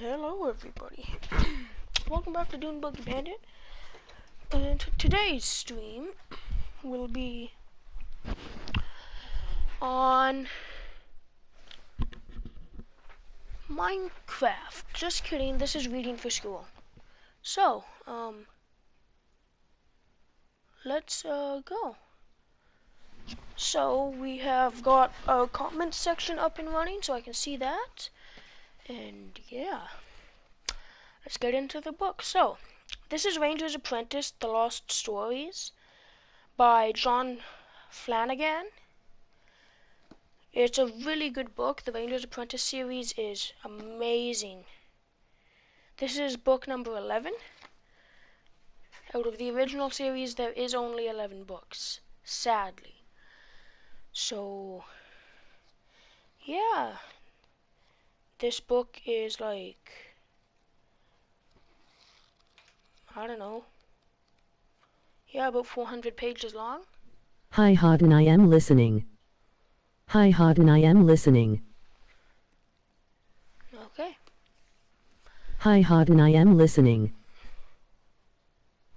Hello everybody, welcome back to Dune Buggy Bandit, and today's stream will be on Minecraft. Just kidding, this is reading for school. So, let's go. So, we have got a comment section up and running so I can see that, and yeah, let's get into the book. So, this is Ranger's Apprentice, The Lost Stories by John Flanagan. It's a really good book. The Ranger's Apprentice series is amazing. This is book number 11. Out of the original series, there is only 11 books, sadly. So, yeah. This book is like, I don't know, yeah, about 400 pages long. Hi Harden, I am listening. Hi Harden, I am listening. Okay. Hi Harden, I am listening.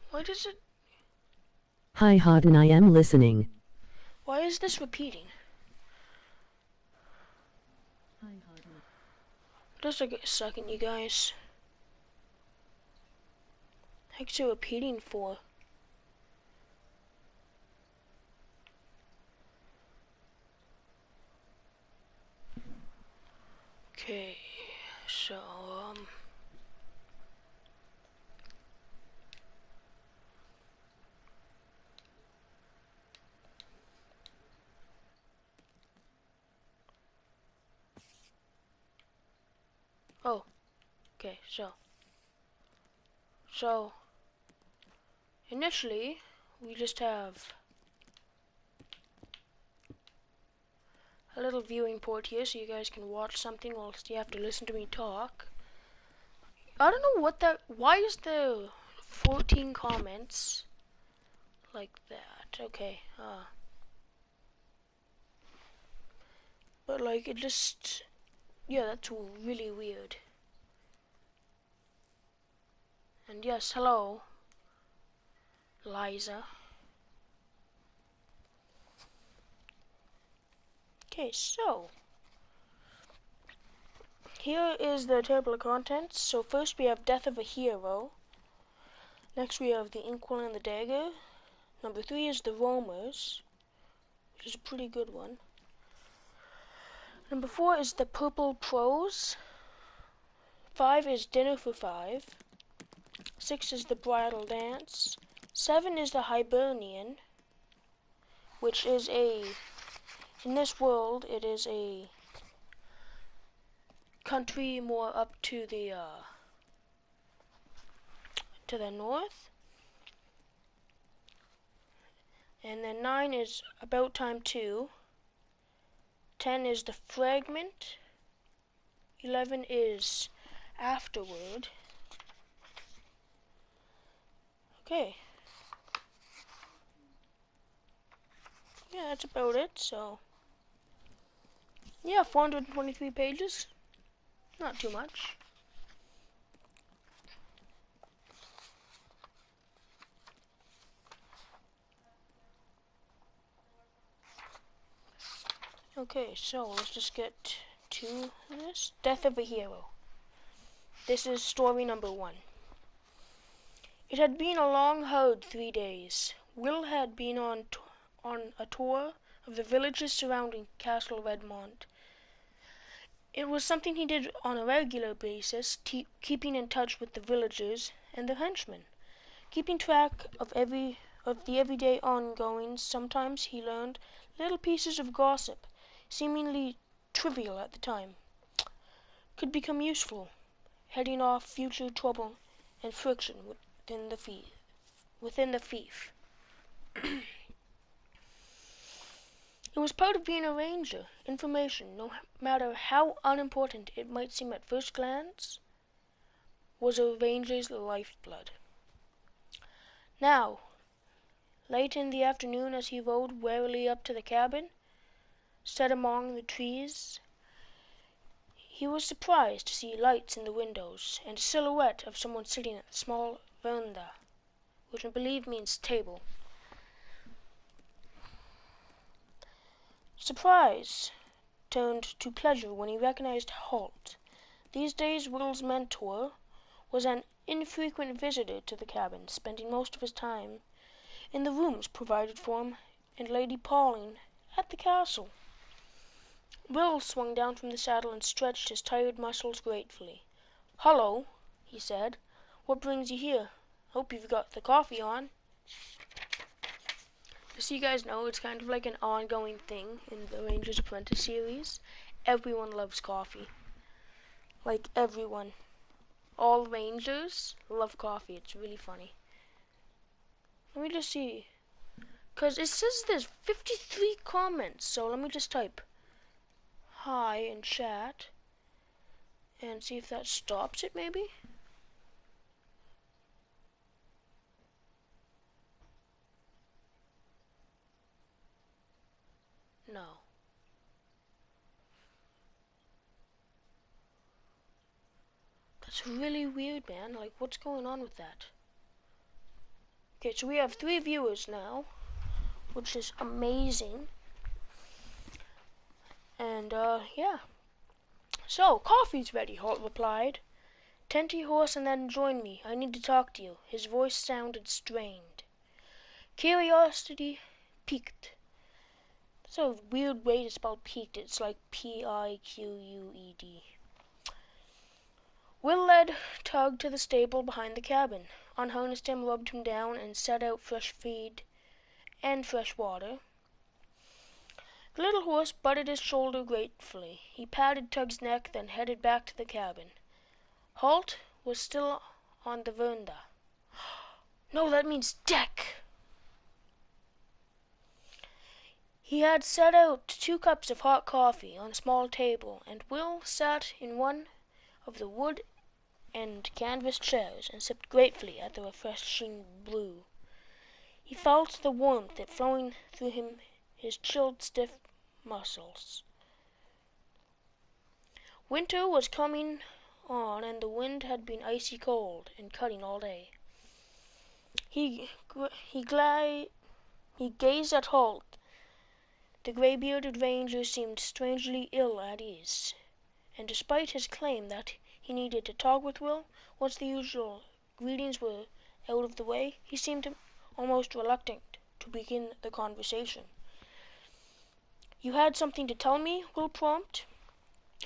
Why does it, Hi Harden, I am listening. why is this repeating? Just like a second, you guys. Heck's it repeating for? Okay, so, oh, okay, so, initially, we just have a little viewing port here so you guys can watch something whilst you have to listen to me talk. I don't know what that, why is there 14 comments like that? Okay, but like it just, yeah, that's really weird. And yes, hello, Liza. Okay, so here is the table of contents. So first we have Death of a Hero. Next we have The Inkwell and the Dagger. Number 3 is The Roamers, which is a pretty good one. Number 4 is The Purple Prose. 5 is Dinner for Five. 6 is The Bridal Dance. 7 is The Hibernian, which is in this world, it is a country more up to the north. And then 9 is About Time 2. 10 is The Fragment. 11 is Afterward. Okay. Yeah, that's about it. So, yeah, 423 pages. Not too much. Okay, so let's just get to this. Death of a Hero. This is story number 1. It had been a long, hard 3 days. Will had been on a tour of the villages surrounding Castle Redmont. It was something he did on a regular basis, keeping in touch with the villagers and their henchmen, keeping track of the everyday ongoings. Sometimes he learned little pieces of gossip, seemingly trivial at the time, could become useful, heading off future trouble and friction within the fief. It was part of being a ranger. Information, no matter how unimportant it might seem at first glance, was a ranger's lifeblood. Now, late in the afternoon, as he rode warily up to the cabin, set among the trees, He was surprised to see lights in the windows and a silhouette of someone sitting at a small veranda, which I believe means table. Surprise turned to pleasure when he recognized Holt. These days, Will's mentor was an infrequent visitor to the cabin, spending most of his time in the rooms provided for him and Lady Pauline at the castle. Will swung down from the saddle and stretched his tired muscles gratefully. "Hullo," he said. "What brings you here? Hope you've got the coffee on." Just so you guys know, it's kind of like an ongoing thing in the Ranger's Apprentice series. Everyone loves coffee. Like everyone. All Rangers love coffee. It's really funny. Let me just see. Because it says there's 53 comments. So let me just type hi in chat. And see if that stops it maybe. No. That's really weird, man. Like, what's going on with that? Okay, so we have 3 viewers now, which is amazing. And, yeah. "So, coffee's ready," Holt replied. "Tend to your horse and then join me. I need to talk to you." His voice sounded strained. Curiosity piqued. That's a weird way to spell piqued. It's like Piqued. Will led Tug to the stable behind the cabin, unharnessed him, rubbed him down, and set out fresh feed and fresh water. The little horse butted his shoulder gratefully. He patted Tug's neck, then headed back to the cabin. Holt was still on the veranda. No, that means deck! He had set out 2 cups of hot coffee on a small table, and Will sat in one of the wood and canvas chairs and sipped gratefully at the refreshing brew. He felt the warmth flowing through his chilled, stiff muscles. Winter was coming on, and the wind had been icy cold and cutting all day. He gazed at Holt. The gray-bearded ranger seemed strangely ill at ease, and despite his claim that he needed to talk with Will, once the usual greetings were out of the way, he seemed almost reluctant to begin the conversation. "You had something to tell me?" Will prompted.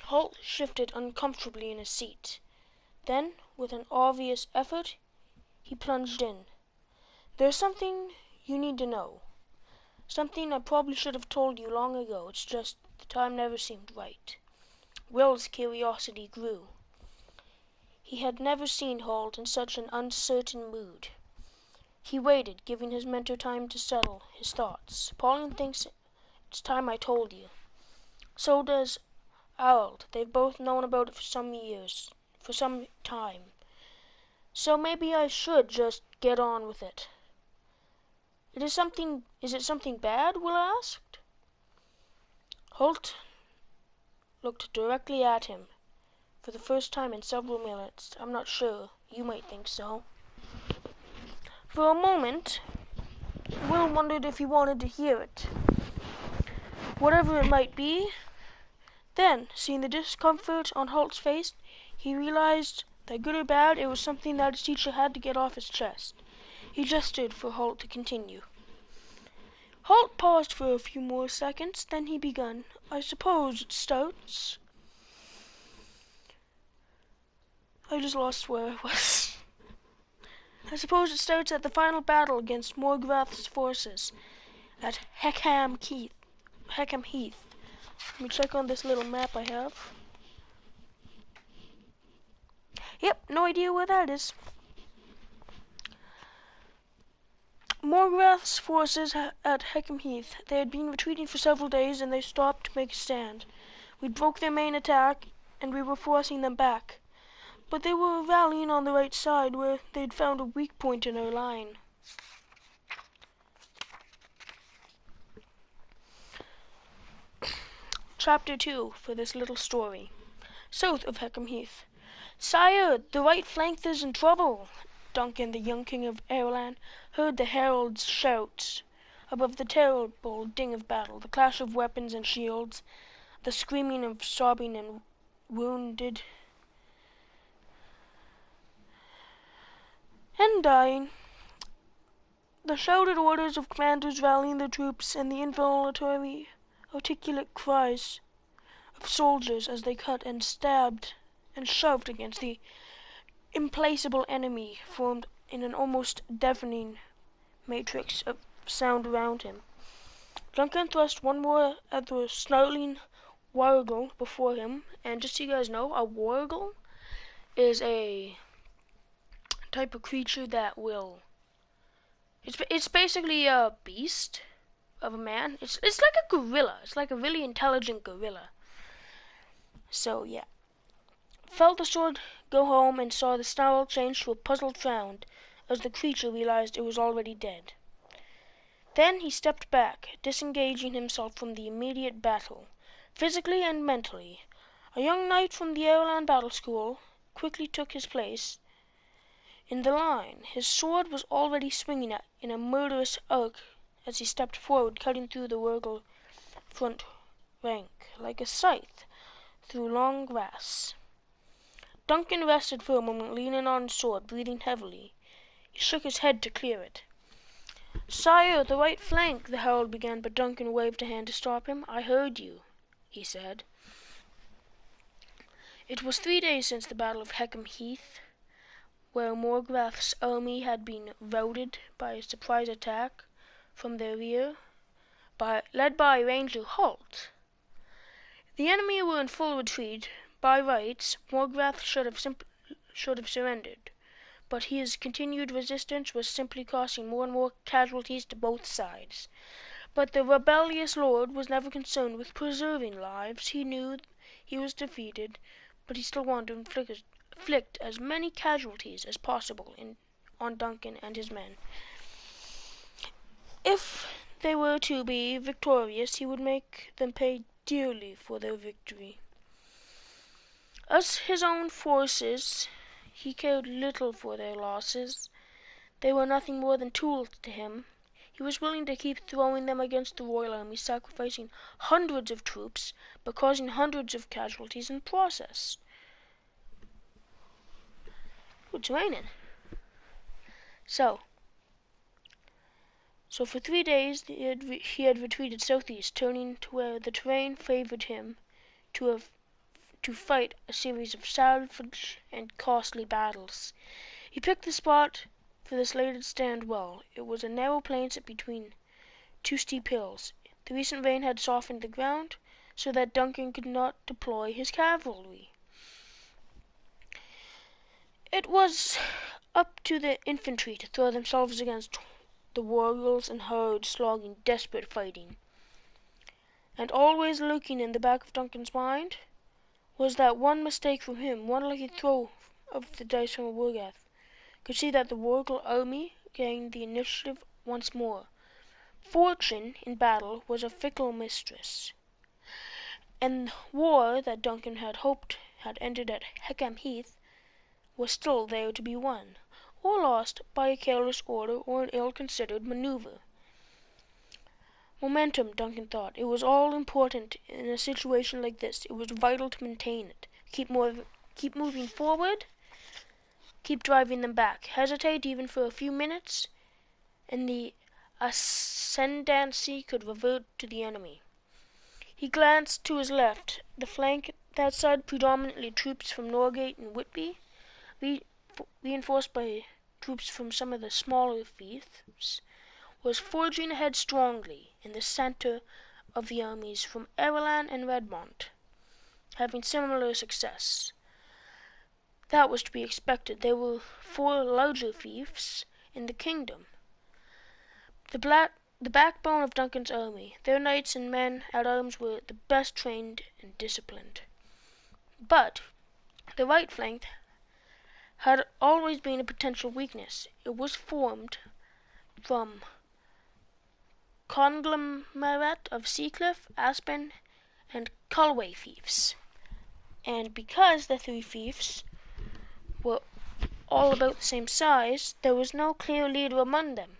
Holt shifted uncomfortably in his seat. Then, with an obvious effort, he plunged in. "There's something you need to know. Something I probably should have told you long ago. It's just the time never seemed right." Will's curiosity grew. He had never seen Holt in such an uncertain mood. He waited, giving his mentor time to settle his thoughts. "Pauline thinks it's time I told you. So does Harold. They've both known about it for some time. So maybe I should just get on with it." Is it something bad?" Will asked. Holt looked directly at him for the first time in several minutes. "I'm not sure. You might think so." For a moment, Will wondered if he wanted to hear it, whatever it might be. Then, seeing the discomfort on Holt's face, he realized that good or bad, it was something that his teacher had to get off his chest. He gestured for Holt to continue. Holt paused for a few more seconds, then he began. "I suppose it starts..." I just lost where I was. "I suppose it starts at the final battle against Morgrath's forces at Heckham Heath. Let me check on this little map I have. Yep, no idea where that is. Morgrath's forces at Heckham Heath. They had been retreating for several days, and they stopped to make a stand. We broke their main attack, and we were forcing them back. But they were rallying on the right side, where they'd found a weak point in our line." Chapter 2 for this little story. south of Heckham Heath. "Sire, the right flank is in trouble." Duncan, the young king of Ireland, heard the herald's shouts above the terrible din of battle, the clash of weapons and shields, the screaming of sobbing and wounded and dying, the shouted orders of commanders rallying their troops, and the involuntary articulate cries of soldiers as they cut and stabbed and shoved against the implacable enemy formed in an almost deafening matrix of sound around him. Duncan thrust one more at the snarling wargle before him, and just so you guys know, a wargle is a type of creature that will... It's basically a beast of a man. It's like a gorilla. It's like a really intelligent gorilla. So, yeah. Felt the sword go home and saw the snarl change to a puzzled frown as the creature realized it was already dead. Then he stepped back, disengaging himself from the immediate battle, physically and mentally. A young knight from the Ireland Battle School quickly took his place in the line. His sword was already swinging in a murderous arc as he stepped forward, cutting through the Wargle front rank like a scythe through long grass. Duncan rested for a moment, leaning on his sword, breathing heavily. He shook his head to clear it. "Sire, the right flank," the herald began, but Duncan waved a hand to stop him. "I heard you," he said. It was 3 days since the Battle of Heckham Heath, where Morgrath's army had been routed by a surprise attack from their rear, led by Ranger Holt. The enemy were in full retreat. By rights, Morgrath should have surrendered, but his continued resistance was simply causing more and more casualties to both sides. But the rebellious lord was never concerned with preserving lives. He knew he was defeated, but he still wanted to inflict as many casualties as possible on Duncan and his men. If they were to be victorious, he would make them pay dearly for their victory. As his own forces, he cared little for their losses. They were nothing more than tools to him. He was willing to keep throwing them against the royal army, sacrificing hundreds of troops, but causing hundreds of casualties in the process. It's raining. So for 3 days he had retreated southeast, turning to where the terrain favored him to fight a series of savage and costly battles. He picked the spot for this latest stand well. It was a narrow plain set between two steep hills. The recent rain had softened the ground so that Duncan could not deploy his cavalry. It was up to the infantry to throw themselves against the warriors and herds, slogging desperate fighting. And always lurking in the back of Duncan's mind was that one mistake from him, one lucky throw of the dice from a Morgrath, could see that the Wargle army gained the initiative once more. Fortune in battle was a fickle mistress, and war that Duncan had hoped had ended at Heckham Heath was still there to be won, or lost by a careless order or an ill-considered maneuver. Momentum, Duncan thought. It was all important in a situation like this. It was vital to maintain it. Keep moving forward, keep driving them back. Hesitate even for a few minutes, and the ascendancy could revert to the enemy. He glanced to his left. The flank that side, predominantly troops from Norgate and Whitby, reinforced by troops from some of the smaller fiefs, was forging ahead strongly in the center of the armies from Ireland and Redmont, having similar success. That was to be expected. There were 4 larger fiefs in the kingdom. The backbone of Duncan's army. Their knights and men at arms were the best trained and disciplined. But the right flank had always been a potential weakness. It was formed from conglomerate of Seacliff, Aspen, and Colway fiefs. And because the three thieves were all about the same size, there was no clear leader among them.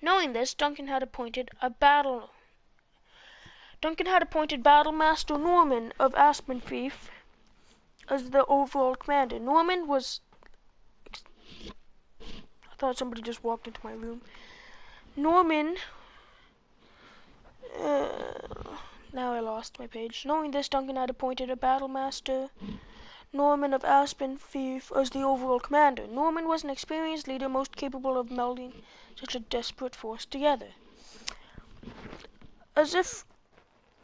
Knowing this, Duncan had appointed Battlemaster Norman of Aspen Thief as the overall commander. Norman was... I thought somebody just walked into my room. Norman... now I lost my page. Knowing this, Duncan had appointed a Battlemaster Norman of Aspen Thief as the overall commander. Norman was an experienced leader, most capable of melding such a desperate force together. As if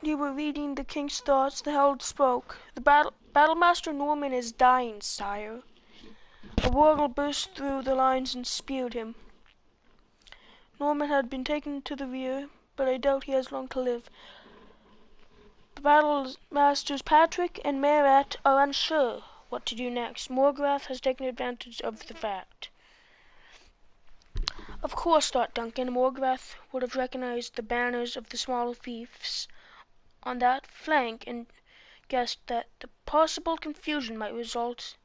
he were reading the king's thoughts, the herald spoke. The Battlemaster Norman is dying, sire. A wargle burst through the lines and speared him. Norman had been taken to the rear, but I doubt he has long to live. The Battlemasters Patrick and Marat are unsure what to do next. Morgrath has taken advantage of the fact. Of course, thought Duncan, Morgrath would have recognized the banners of the smaller thieves on that flank and guessed that the possible confusion might result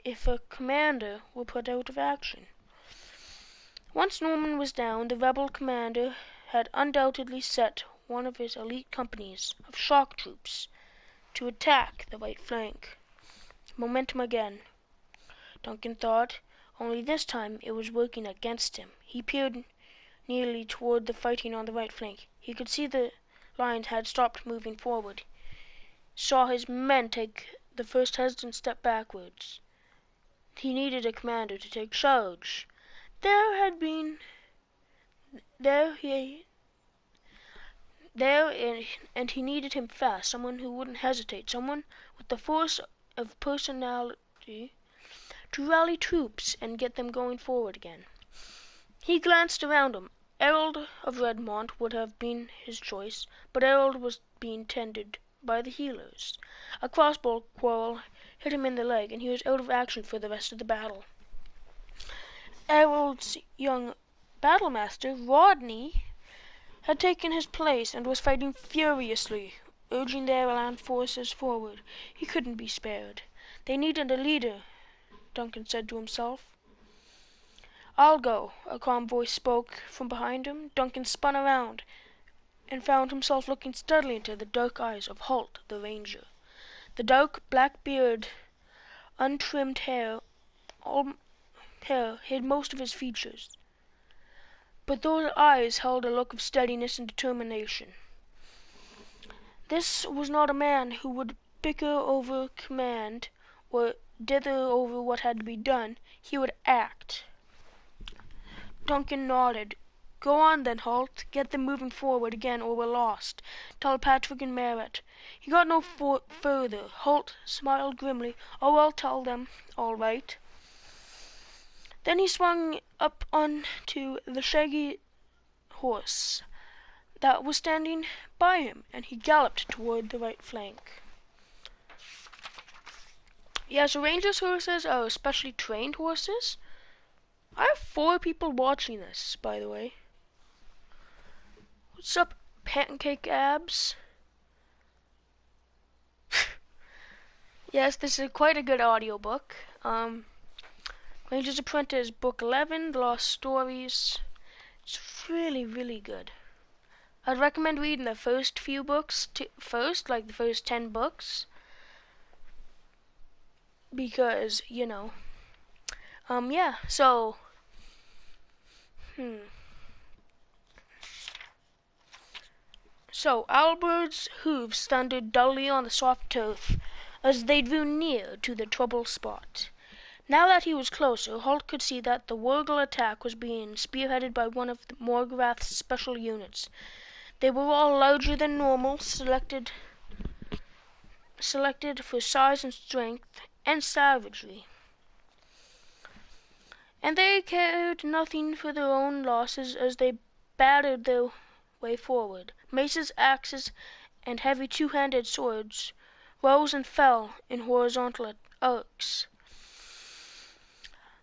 if a commander were put out of action. Once Norman was down, the rebel commander had undoubtedly set one of his elite companies of shock troops to attack the right flank. Momentum again, Duncan thought, only this time it was working against him. He peered nearly toward the fighting on the right flank. He could see the lines had stopped moving forward. Saw his men take the first hesitant step backwards. He needed a commander to take charge. And he needed him fast, someone who wouldn't hesitate, someone with the force of personality to rally troops and get them going forward again. He glanced around him. Errol of Redmont would have been his choice, but Errol was being tended by the healers. A crossbow quarrel hit him in the leg, and he was out of action for the rest of the battle. Errol's young battlemaster, Rodney, had taken his place and was fighting furiously, urging the Erroland forces forward. He couldn't be spared. They needed a leader, Duncan said to himself. I'll go, a calm voice spoke from behind him. Duncan spun around and found himself looking steadily into the dark eyes of Holt, the ranger. The dark black beard, untrimmed hair hid most of his features, but those eyes held a look of steadiness and determination. This was not a man who would bicker over command or dither over what had to be done. He would act. Duncan nodded. Go on then, Holt. Get them moving forward again or we're lost. Tell Patrick and Marat. He got no further. Holt smiled grimly. Oh, I'll tell them. All right. Then he swung up onto the shaggy horse that was standing by him, and he galloped toward the right flank. Yeah, so Rangers horses are specially trained horses. I have 4 people watching this, by the way. What's up, Pancake Abs? Yes, this is quite a good audiobook. Ranger's Apprentice, Book 11, The Lost Stories. It's really, really good. I'd recommend reading the first few books first, like the first 10 books. Because, yeah, so... So, Albert's hooves thundered dully on the soft turf as they drew near to the trouble spot. Now that he was closer, Holt could see that the Wurgle attack was being spearheaded by one of Morgrath's special units. They were all larger than normal, selected for size and strength and savagery. And they cared nothing for their own losses as they battered their way forward. Maces, axes, and heavy 2-handed swords rose and fell in horizontal arcs.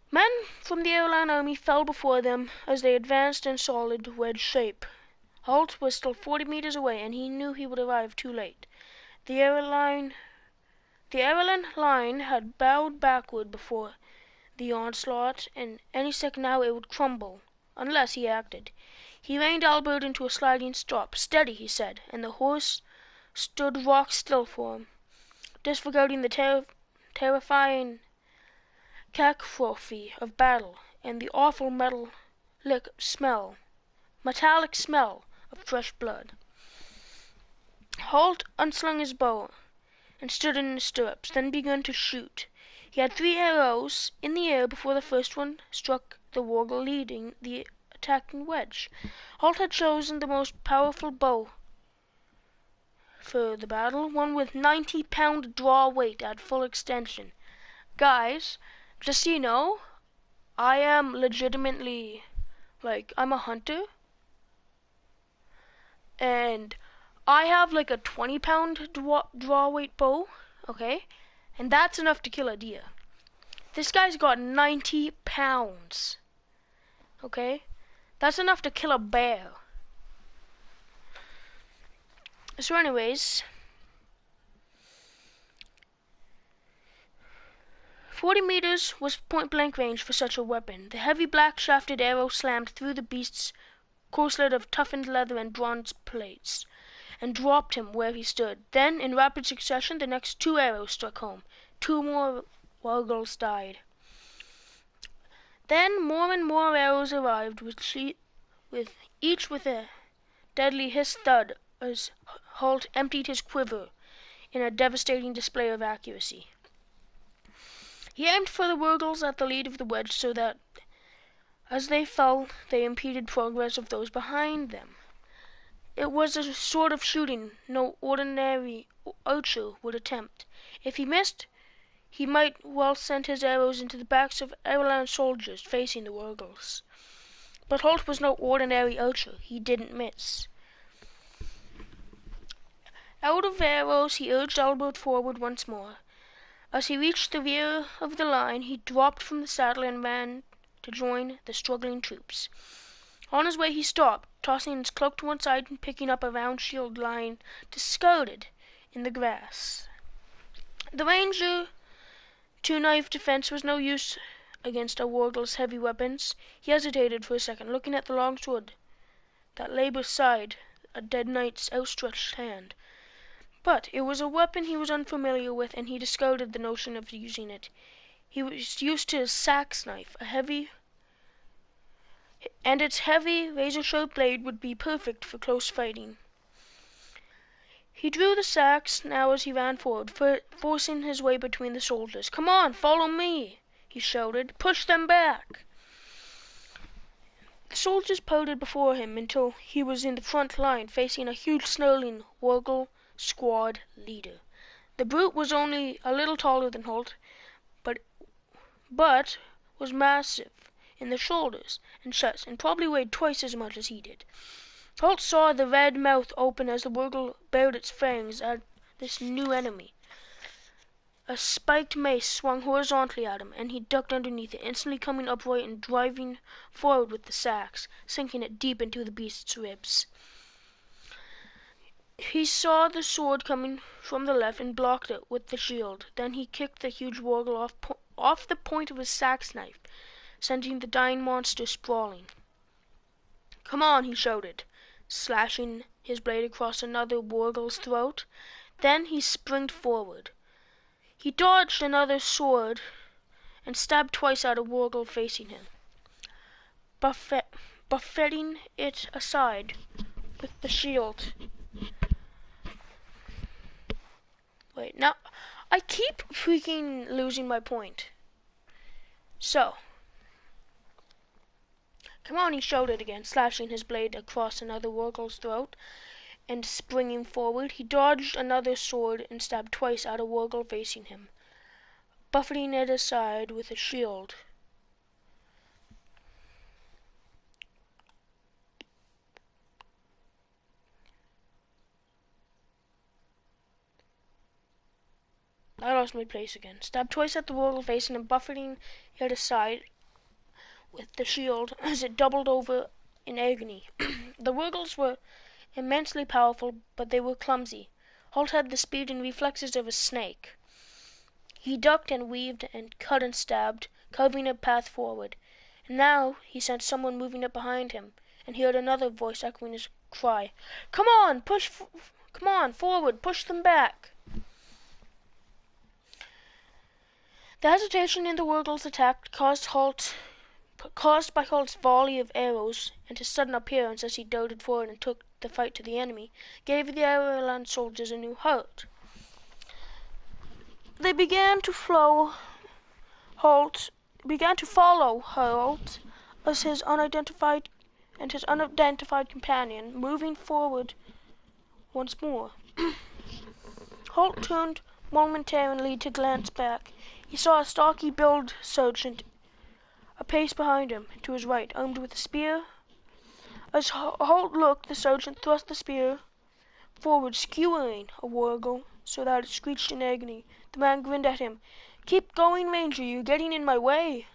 Men from the Erroland army fell before them as they advanced in solid wedge shape. Holt was still 40 meters away, and he knew he would arrive too late. The The Ireland line had bowed backward before the onslaught, and any second now it would crumble, unless he acted. He reined Albert into a sliding stop. "Steady," he said, and the horse stood rock still for him, disregarding the terrifying cacophony of battle and the awful metallic smell of fresh blood. Holt unslung his bow and stood in his stirrups, then began to shoot. He had 3 arrows in the air before the first one struck the wargle leading the attacking wedge. Holt had chosen the most powerful bow for the battle, one with 90-pound draw weight at full extension. Guys, just so you know, I am legitimately, I'm a hunter, and I have like a 20-pound draw weight bow, okay? And that's enough to kill a deer. This guy's got 90 pounds, okay? That's enough to kill a bear. So anyways, 40 meters was point-blank range for such a weapon. The heavy black-shafted arrow slammed through the beast's corselet of toughened leather and bronze plates, and dropped him where he stood. Then, in rapid succession, the next 2 arrows struck home. 2 more wargles died. Then more and more arrows arrived, each with a deadly hiss thud as Holt emptied his quiver in a devastating display of accuracy. He aimed for the wargles at the lead of the wedge so that, as they fell, they impeded progress of those behind them. It was a sort of shooting no ordinary archer would attempt. If he missed, he might well send his arrows into the backs of Ireland soldiers facing the wargles. But Holt was no ordinary archer. He didn't miss. Out of arrows, he urged Albert forward once more. As he reached the rear of the line, he dropped from the saddle and ran to join the struggling troops. On his way, he stopped, tossing his cloak to one side and picking up a round shield lying discarded in the grass. The ranger two-knife defense was no use against a wargle's heavy weapons. He hesitated for a second, looking at the long sword that lay beside a dead knight's outstretched hand. But it was a weapon he was unfamiliar with, and he discarded the notion of using it. He was used to his sax knife, its heavy, razor-sharp blade would be perfect for close fighting. He drew the sax now as he ran forward, forcing his way between the soldiers. "Come on, follow me," he shouted. "Push them back." The soldiers parted before him until he was in the front line, facing a huge, snarling wargle squad leader. The brute was only a little taller than Holt, but was massive in the shoulders and chest, and probably weighed twice as much as he did. Holt saw the red mouth open as the wargle bared its fangs at this new enemy. A spiked mace swung horizontally at him, and he ducked underneath it, instantly coming upright and driving forward with the sax, sinking it deep into the beast's ribs. He saw the sword coming from the left and blocked it with the shield. Then he kicked the huge wargle off the point of his sax knife, sending the dying monster sprawling. "Come on," he shouted, slashing his blade across another wargle's throat. Then he sprinted forward. He dodged another sword and stabbed twice at a wargle facing him, buffeting it aside with the shield. Wait, now, I keep freaking losing my point. So, come on, he shouted again, slashing his blade across another wargle's throat, and springing forward, he dodged another sword and stabbed twice at a wargle facing him, buffeting it aside with a shield. I lost my place again. Stabbed twice at the wargle facing him, buffeting it aside with the shield as it doubled over in agony. The wargles were immensely powerful, but they were clumsy. Holt had the speed and reflexes of a snake. He ducked and weaved and cut and stabbed, carving a path forward. And now he sensed someone moving up behind him, and he heard another voice echoing his cry. Come on, come on, forward, push them back. The hesitation in the Wurgle's attack caused by Holt's volley of arrows and his sudden appearance as he darted forward and took the fight to the enemy, gave the Ireland soldiers a new heart. They began to follow Holt as his unidentified companion, moving forward once more. Holt turned momentarily to glance back. He saw a stocky-built sergeant a pace behind him, to his right, armed with a spear. As Holt looked, the sergeant thrust the spear forward, skewering a Wurgle so that it screeched in agony. The man grinned at him. Keep going, Ranger, you're getting in my way.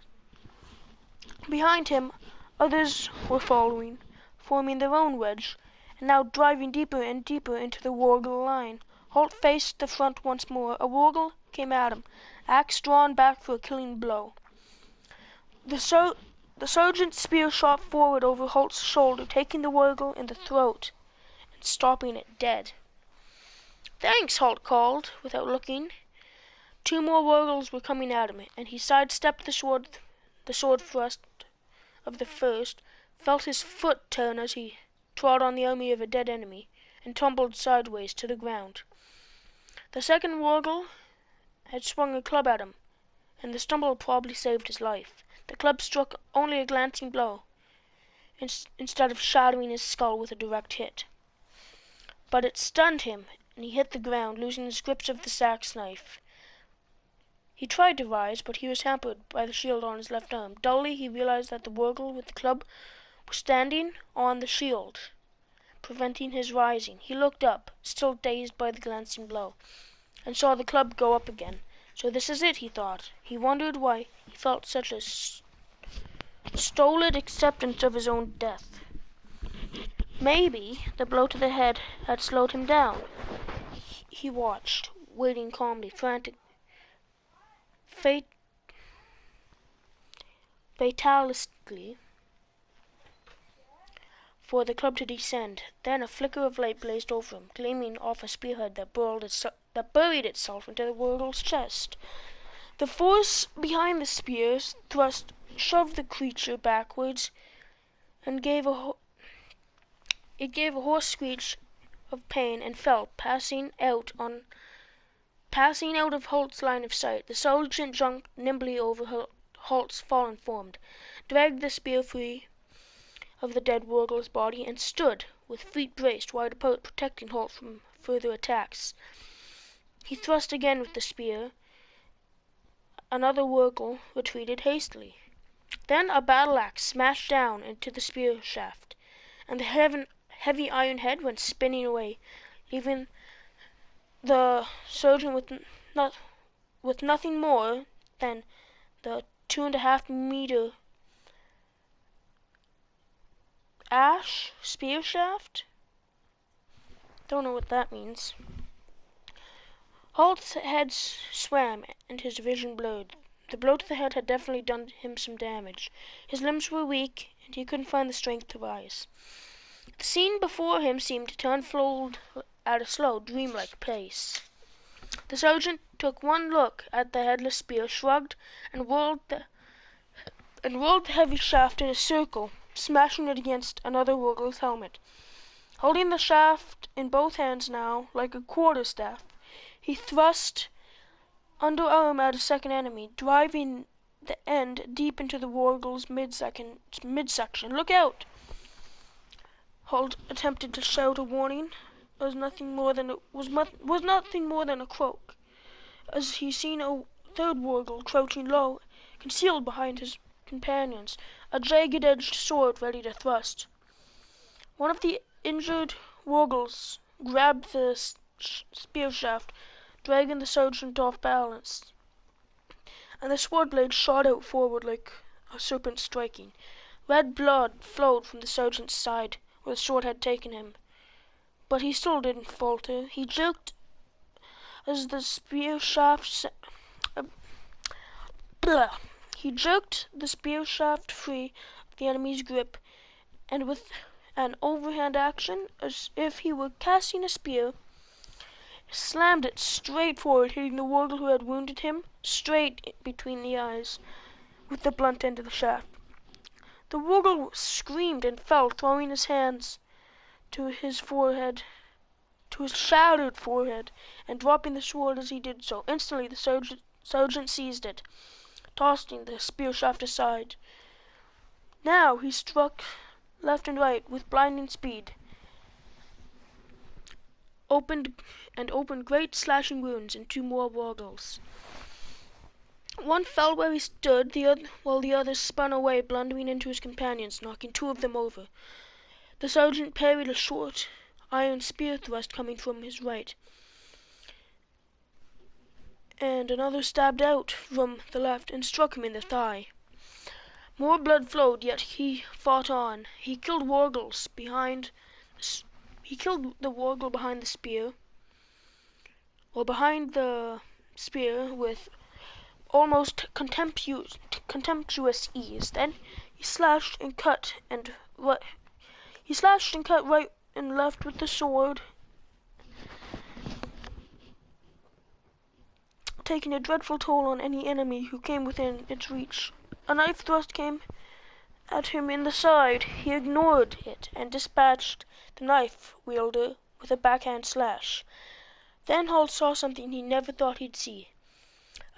Behind him, others were following, forming their own wedge, and now driving deeper and deeper into the Wurgle line. Holt faced the front once more. A Wurgle came at him, axe drawn back for a killing blow. The sergeant's spear shot forward over Holt's shoulder, taking the Wurgle in the throat and stopping it dead. Thanks, Holt called, without looking. 2 more Wurgles were coming at him, and he sidestepped the sword thrust of the first, felt his foot turn as he trod on the army of a dead enemy, and tumbled sideways to the ground. The second Wurgle had swung a club at him, and the stumble probably saved his life. The club struck only a glancing blow, instead of shattering his skull with a direct hit. But it stunned him, and he hit the ground, losing his grip of the sax knife. He tried to rise, but he was hampered by the shield on his left arm. Dully, he realized that the Wurgle with the club was standing on the shield, preventing his rising. He looked up, still dazed by the glancing blow, and saw the club go up again. So this is it, he thought. He wondered why he felt such a stolid acceptance of his own death. Maybe the blow to the head had slowed him down. He watched, waiting calmly, fatalistically, for the club to descend. Then a flicker of light blazed over him, gleaming off a spearhead that buried itself into the Wurgle's chest. The force behind the spear's thrust shoved the creature backwards, and gave a hoarse screech of pain, and fell, passing out of Holt's line of sight. The sergeant jumped nimbly over Holt's fallen form, dragged the spear free of the dead Wurgle's body, and stood, with feet braced wide apart, protecting Holt from further attacks. He thrust again with the spear. Another Wurgle retreated hastily. Then a battle axe smashed down into the spear shaft, and the heavy iron head went spinning away, leaving the sergeant with nothing more than the 2.5-meter ash spear shaft. Don't know what that means. Holt's head swam and his vision blurred. The blow to the head had definitely done him some damage. His limbs were weak, and he couldn't find the strength to rise. The scene before him seemed to unfold at a slow, dreamlike pace. The sergeant took one look at the headless spear, shrugged, and whirled the heavy shaft in a circle, smashing it against another Wurgle's helmet. Holding the shaft in both hands now, like a quarterstaff, he thrust underarm at a second enemy, driving the end deep into the Wurgle's midsection. Look out! Holt attempted to shout a warning. It was nothing more than a croak, as he seen a third Wurgle crouching low, concealed behind his companions, a jagged-edged sword ready to thrust. One of the injured Wurgles grabbed the spear shaft, dragging the sergeant off balance, and the sword blade shot out forward like a serpent striking. Red blood flowed from the sergeant's side where the sword had taken him, but he still didn't falter. He jerked as the spear shaft Blah! He jerked the spear shaft free of the enemy's grip, and with an overhand action, as if he were casting a spear, slammed it straight forward, hitting the warrior who had wounded him straight between the eyes with the blunt end of the shaft. The warrior screamed and fell, throwing his hands to his forehead, to his shattered forehead, and dropping the sword as he did so. Instantly the sergeant seized it, tossing the spear shaft aside. Now he struck left and right with blinding speed, opened great slashing wounds in two more wargals. One fell where he stood, while the other spun away, blundering into his companions, knocking two of them over. The sergeant parried a short iron spear thrust coming from his right, and another stabbed out from the left and struck him in the thigh. More blood flowed, yet he fought on. He killed the wargal behind the spear, with almost contemptuous ease. Then he slashed and cut right and left with the sword, taking a dreadful toll on any enemy who came within its reach. A knife thrust came at him in the side. He ignored it and dispatched the knife wielder with a backhand slash. Then Holt saw something he never thought he'd see.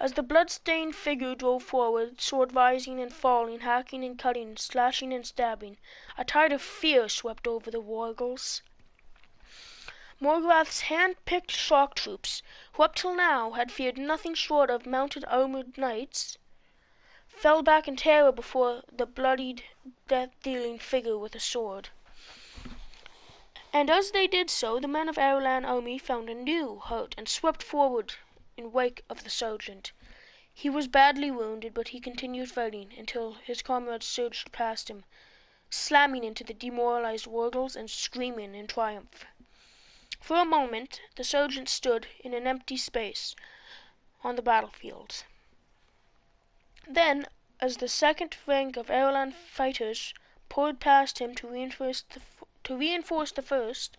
As the blood-stained figure drove forward, sword rising and falling, hacking and cutting, slashing and stabbing, a tide of fear swept over the wargals. Morgrath's hand-picked shock troops, who up till now had feared nothing short of mounted armored knights, fell back in terror before the bloodied, death-dealing figure with a sword. And as they did so, the men of Irulan army found a new hurt and swept forward in wake of the sergeant. He was badly wounded, but he continued fighting until his comrades surged past him, slamming into the demoralized wargals and screaming in triumph. For a moment, the sergeant stood in an empty space on the battlefield. Then, as the second rank of Irulan fighters poured past him to reinforce the first,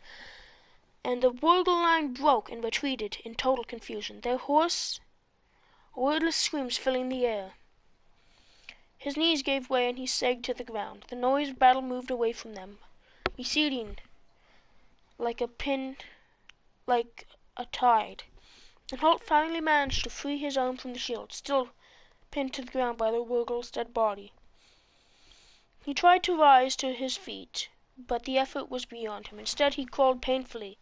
and the wargal line broke and retreated in total confusion, their hoarse, wordless screams filling the air. His knees gave way and he sagged to the ground. The noise of battle moved away from them, receding like a tide, and Holt finally managed to free his arm from the shield, still pinned to the ground by the wargal's dead body. He tried to rise to his feet, but the effort was beyond him. Instead, he crawled painfully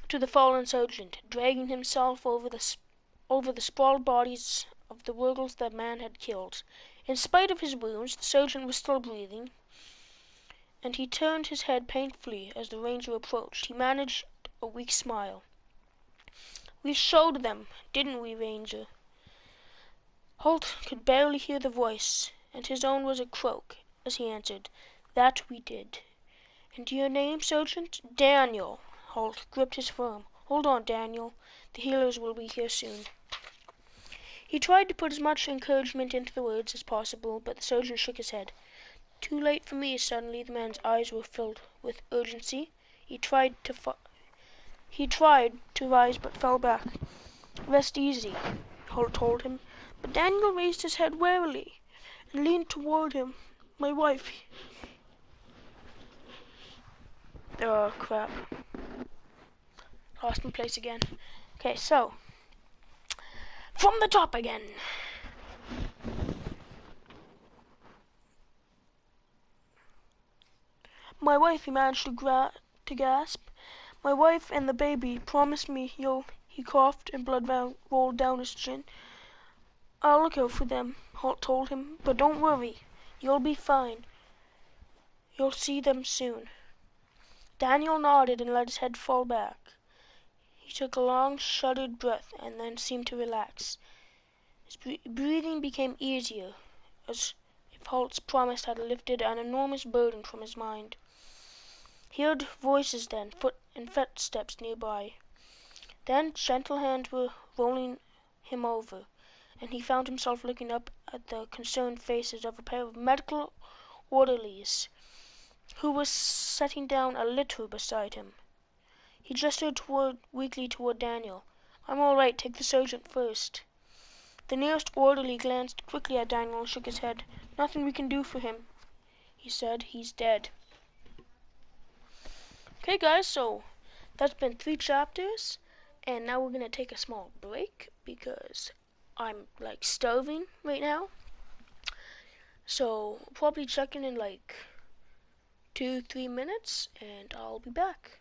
to the fallen sergeant, dragging himself over the sprawled bodies of the wargals that man had killed. In spite of his wounds, the sergeant was still breathing, and he turned his head painfully as the ranger approached. He managed a weak smile. "We showed them, didn't we, Ranger?" Holt could barely hear the voice, and his own was a croak as he answered, "That we did." "And your name, Sergeant?" "Daniel." Holt gripped his arm. "Hold on, Daniel. The healers will be here soon." He tried to put as much encouragement into the words as possible, but the sergeant shook his head. "Too late for me." Suddenly the man's eyes were filled with urgency. He tried to rise but fell back. "Rest easy," Holt told him, but Daniel raised his head warily and leaned toward him. "My wife." Oh, crap. Lost my place again. Okay, so from the top again. "My wife," he managed to gasp. "My wife and the baby. Promise me you'll..." He coughed and blood rolled down his chin. "I'll look out for them," Holt told him, "but don't worry. You'll be fine. You'll see them soon." Daniel nodded and let his head fall back. He took a long, shuddered breath and then seemed to relax. His breathing became easier, as if Holt's promise had lifted an enormous burden from his mind. He heard voices then, footsteps nearby. Then gentle hands were rolling him over, and he found himself looking up at the concerned faces of a pair of medical orderlies who was setting down a litter beside him. He gestured weakly toward Daniel. "I'm all right. Take the sergeant first." The nearest orderly glanced quickly at Daniel and shook his head. "Nothing we can do for him," he said. "He's dead." Okay, guys, so that's been 3 chapters, and now we're gonna take a small break because I'm like starving right now. So probably checking in like 2-3 minutes, and I'll be back.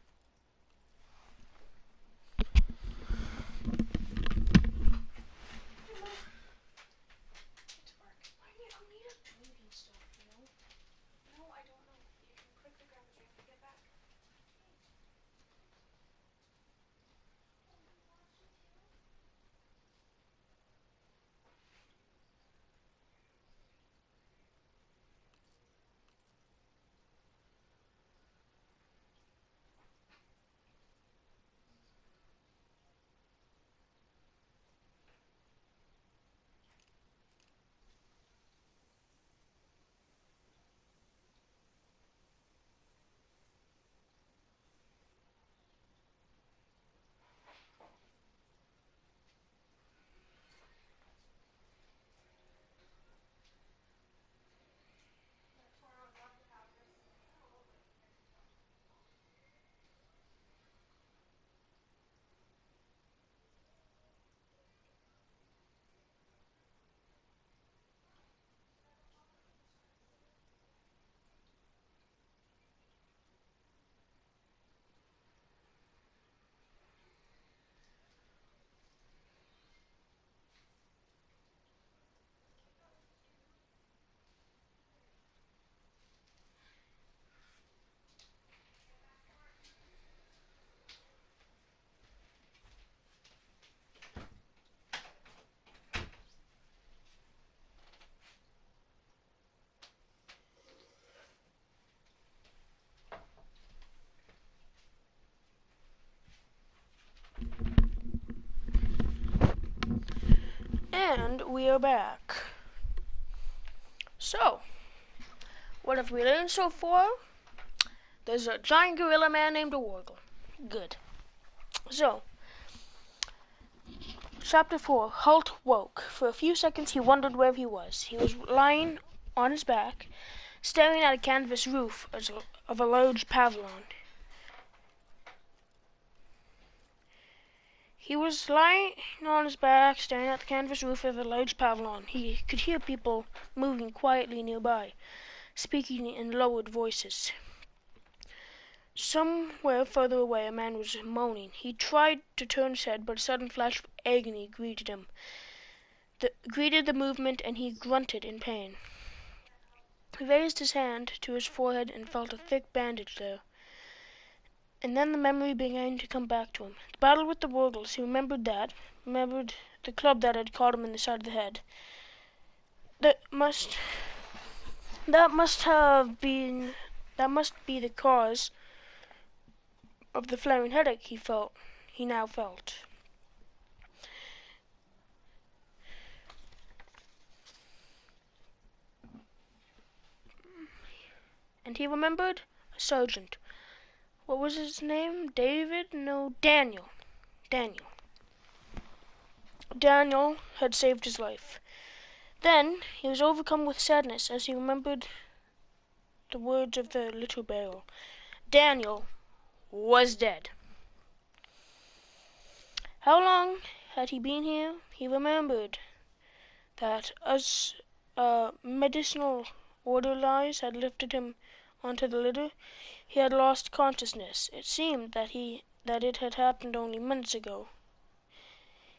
And we are back. So, what have we learned so far? There's a giant gorilla man named Wargle. Good. So, Chapter 4. Holt woke. For a few seconds he wondered where he was. He was lying on his back, staring at a canvas roof of a large pavilion. He was lying on his back, staring at the canvas roof of a large pavilion. He could hear people moving quietly nearby, speaking in lowered voices. Somewhere further away, a man was moaning. He tried to turn his head, but a sudden flash of agony greeted him. Greeted the movement, and he grunted in pain. He raised his hand to his forehead and felt a thick bandage there. And then the memory began to come back to him. The battle with the Wargles. He remembered that. Remembered the club that had caught him in the side of the head. That must be the cause of the flaring headache he now felt. And he remembered a sergeant. What was his name? David? No, Daniel. Daniel had saved his life. Then he was overcome with sadness as he remembered the words of the little barrel. Daniel was dead. How long had he been here? He remembered that as medicinal orderlies had lifted him onto the litter, he had lost consciousness. It seemed that it had happened only minutes ago.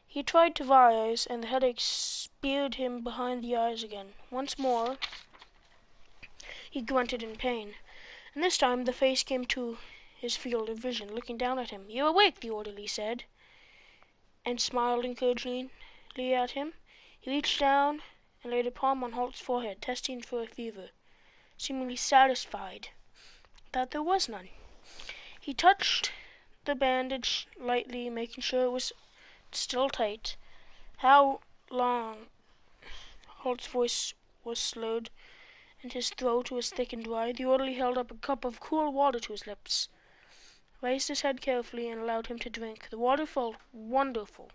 He tried to rise, and the headache speared him behind the eyes again. Once more, he grunted in pain, and this time the face came to his field of vision, looking down at him. "You're awake," the orderly said, and smiled encouragingly at him. He reached down and laid a palm on Holt's forehead, testing for a fever, seemingly satisfied that there was none. He touched the bandage lightly, making sure it was still tight. "How long. Holt's voice was slurred, and his throat was thick and dry. The orderly held up a cup of cool water to his lips, raised his head carefully, and allowed him to drink. The water felt wonderful.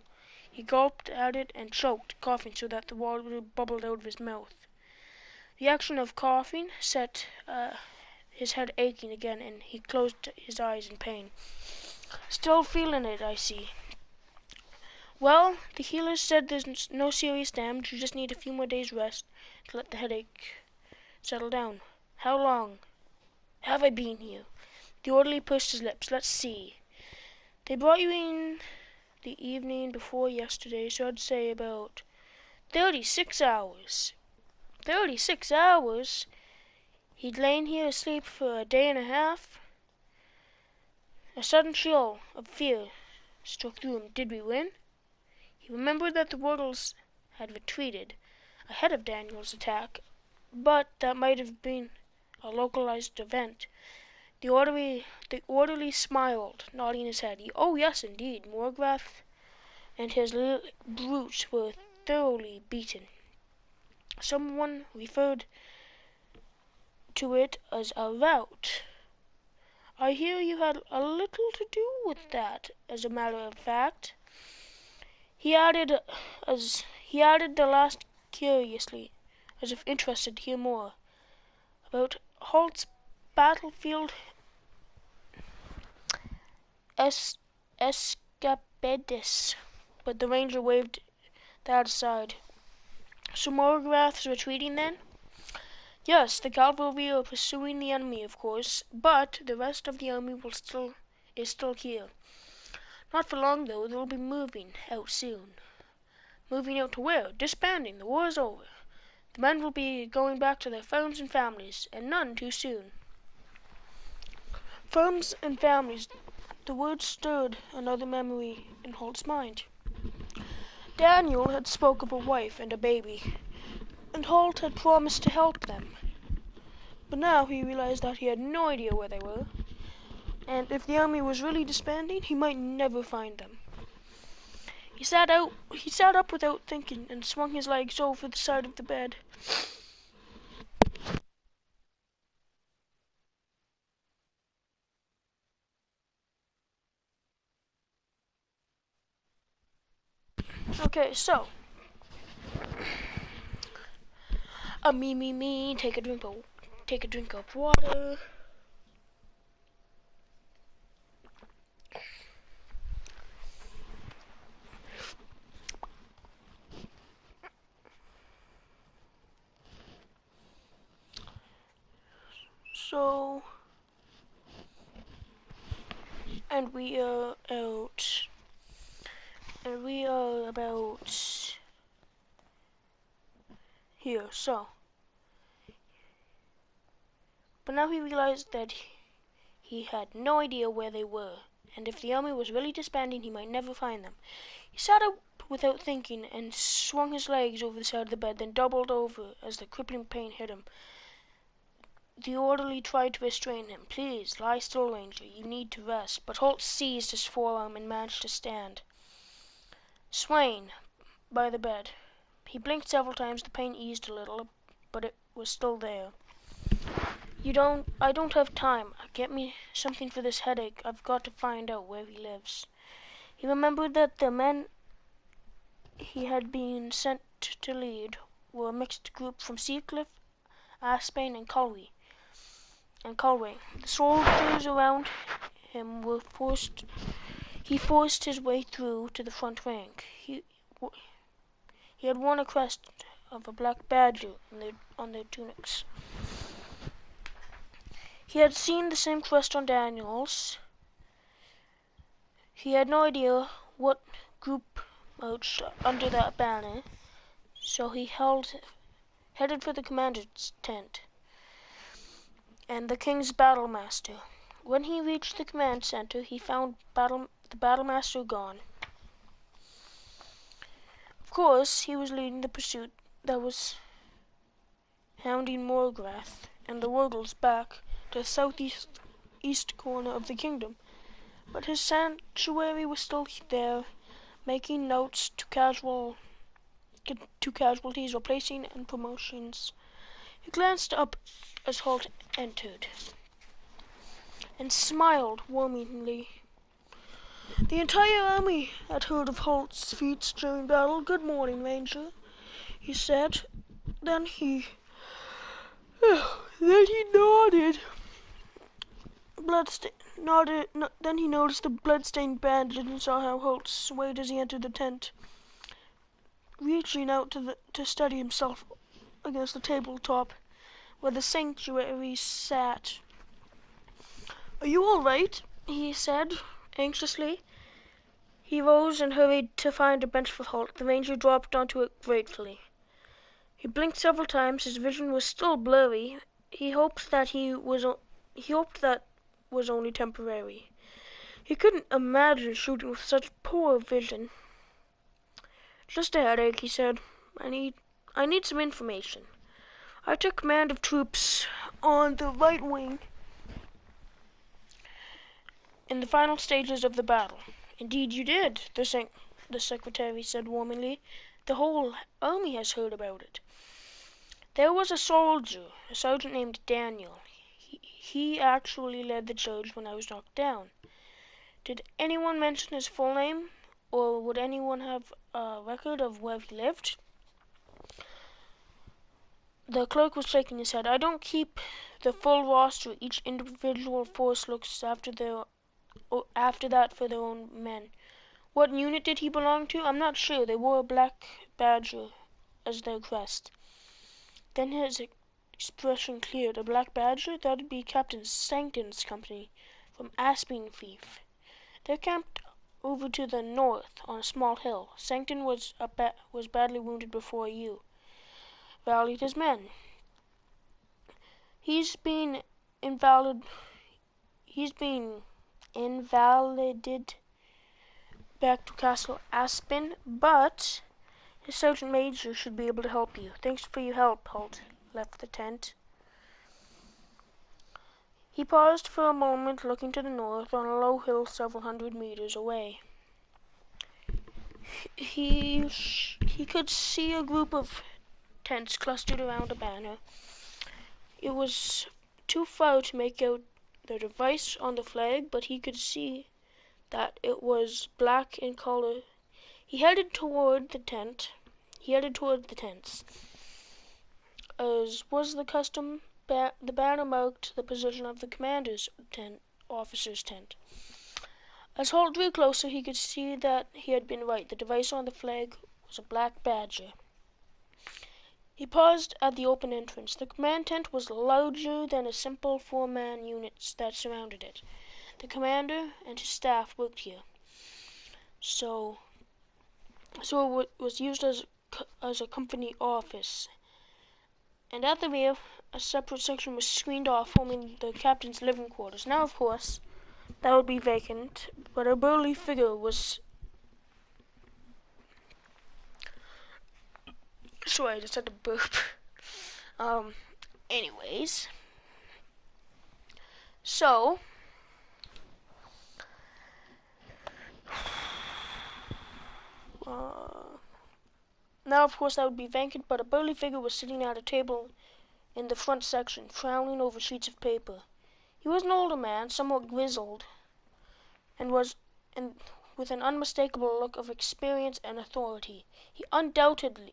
He gulped at it and choked, coughing so that the water bubbled out of his mouth. The action of coughing set his head aching again, and he closed his eyes in pain. Still feeling it, I see. Well, the healers said there's no serious damage. You just need a few more days' rest to let the headache settle down. How long have I been here? The orderly pursed his lips. Let's see. They brought you in the evening before yesterday, so I'd say about 36 hours. 36 hours? He'd lain here asleep for a day and a half. A sudden chill of fear struck through him. Did we win? He remembered that the Wurgles had retreated ahead of Daniel's attack, but that might have been a localized event. The orderly smiled, nodding his head. Oh, yes, indeed. Morgrath and his little brutes were thoroughly beaten. Someone referred to it as a rout. I hear you had a little to do with that, as a matter of fact. He added the last curiously, as if interested to hear more. About Holt's battlefield escapadus, but the ranger waved that aside. So Morgrath's retreating then? Yes, the cavalry are pursuing the enemy, of course, but the rest of the army is still here. Not for long, though. They'll be moving out soon. Moving out to where? Disbanding. The war is over. The men will be going back to their farms and families, and none too soon. Farms and families. The word stirred another memory in Holt's mind. Daniel had spoke of a wife and a baby, and Holt had promised to help them. But now he realized that he had no idea where they were, and if the army was really disbanding, he might never find them. He sat up without thinking and swung his legs over the side of the bed. Okay, so me, take a drink of water. So, and we are about here, so. But now he realized that he had no idea where they were, and if the army was really disbanding, he might never find them. He sat up without thinking and swung his legs over the side of the bed, then doubled over as the crippling pain hit him. The orderly tried to restrain him. Please, lie still, Ranger. You need to rest. But Holt seized his forearm and managed to stand, swaying by the bed. He blinked several times. The pain eased a little, but it was still there. I don't have time. Get me something for this headache. I've got to find out where he lives. He remembered that the men he had been sent to lead were a mixed group from Seacliff, Aspane, and Colway. The soldiers around him were he forced his way through to the front rank. He had worn a crest of a black badger on their tunics. He had seen the same crest on Daniel's. He had no idea what group marched under that banner, so he headed for the commander's tent and the king's battlemaster. When he reached the command center, he found the battlemaster gone. Of course, he was leading the pursuit that was hounding Morgrath and the Wurgles back to the southeast corner of the kingdom. But his sanctuary was still there, making notes to casual get 2 casualties, replacing and promotions. He glanced up as Holt entered and smiled warmingly. The entire army had heard of Holt's feats during battle. "Good morning, Ranger," he said. Then he nodded. Then he noticed the blood-stained bandage and saw how Holt swayed as he entered the tent, reaching out to steady himself against the tabletop where the sanctuary sat. "Are you all right?" he said anxiously. He rose and hurried to find a bench for Holt. The Ranger dropped onto it gratefully. He blinked several times. His vision was still blurry. He hoped that was only temporary. He couldn't imagine shooting with such poor vision. "Just a headache," he said. I need some information. I took command of troops on the right wing in the final stages of the battle." "Indeed you did," the secretary said warmly. "The whole army has heard about it." "There was a sergeant named Daniel. He actually led the charge when I was knocked down." "Did anyone mention his full name, or would anyone have a record of where he lived?" The clerk was shaking his head. "I don't keep the full roster. Each individual force looks after that for their own men." "What unit did he belong to?" "I'm not sure. They wore a black badger as their crest." Then his expression cleared. "A black badger? That'd be Captain Sankton's company from Aspen Fief. They're camped over to the north on a small hill. Sankton was badly wounded before you rallied his men. He's been invalidated back to Castle Aspen, but his sergeant major should be able to help you." "Thanks for your help." Holt left the tent. He paused for a moment, looking to the north on a low hill several hundred meters away. He could see a group of tents clustered around a banner. It was too far to make out the device on the flag, but he could see that it was black in color. He headed toward the tents. As was the custom, the banner marked the position of the commander's officer's tent. As Holt drew closer, he could see that he had been right. The device on the flag was a black badger. He paused at the open entrance. The command tent was larger than a simple 4-man unit that surrounded it. The commander and his staff worked here, so it was used as a company office. And at the rear, a separate section was screened off, forming the captain's living quarters. Now, of course, that would be vacant, but a burly figure was... Sorry, I just had to burp. Anyways. So... now, of course, that would be vacant, but a burly figure was sitting at a table in the front section, frowning over sheets of paper. He was an older man, somewhat grizzled, and with an unmistakable look of experience and authority. Undoubtedly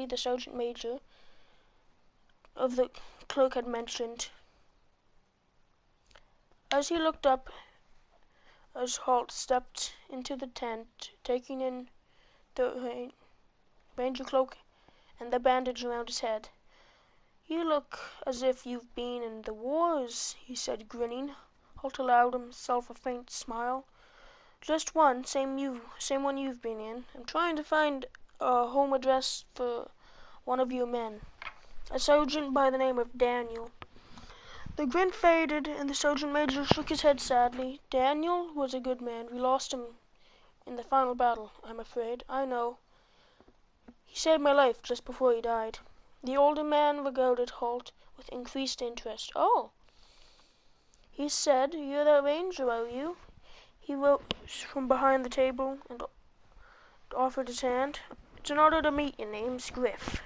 the sergeant major of the clerk had mentioned. As he looked up, as Holt stepped into the tent, taking in the ranger cloak and the bandage around his head. "You look as if you've been in the wars," he said, grinning. Holt allowed himself a faint smile. "Just one, same one you've been in. I'm trying to find a home address for one of your men, a sergeant by the name of Daniel." The grin faded, and the sergeant major shook his head sadly. "Daniel was a good man. We lost him in the final battle, I'm afraid." "I know. He saved my life just before he died." The older man regarded Holt with increased interest. "Oh," he said, "you're that ranger, are you?" He rose from behind the table and offered his hand. It's an honor to meet you. Name's Griff.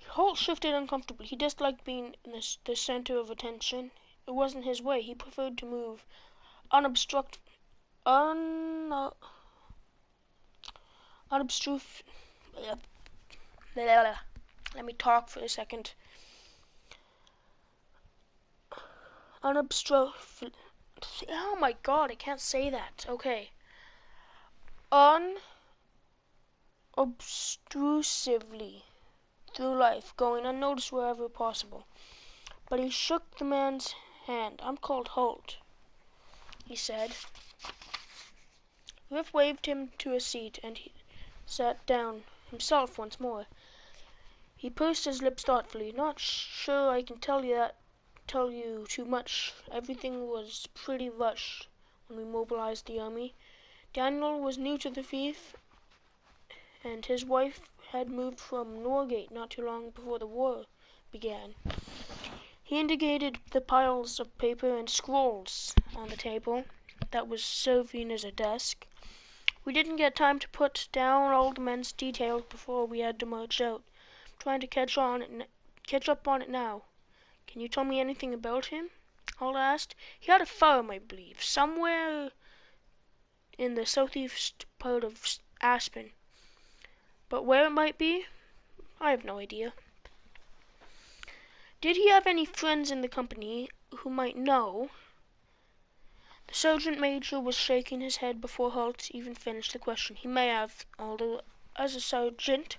Holt shifted uncomfortably. He disliked being in the center of attention. It wasn't his way. He preferred to move unobstructed. Unobstructed. Let me talk for a second. Unobstructed. Oh my god, I can't say that. Okay. Unobtrusively through life, going unnoticed wherever possible. But he shook the man's hand. I'm called Holt, he said. Griff waved him to a seat, and he sat down himself once more. He pursed his lips thoughtfully. Not sure I can tell you too much. Everything was pretty rushed when we mobilized the army. Daniel was new to the fief, and his wife had moved from Norgate not too long before the war began. He indicated the piles of paper and scrolls on the table that was serving as a desk. We didn't get time to put down all the men's details before we had to march out. I'm trying to catch up on it now. Can you tell me anything about him? Holt asked. He had a farm, I believe, somewhere in the southeast part of Aspen. But where it might be, I have no idea. Did he have any friends in the company who might know? The sergeant major was shaking his head before Holt even finished the question. He may have, although as a sergeant,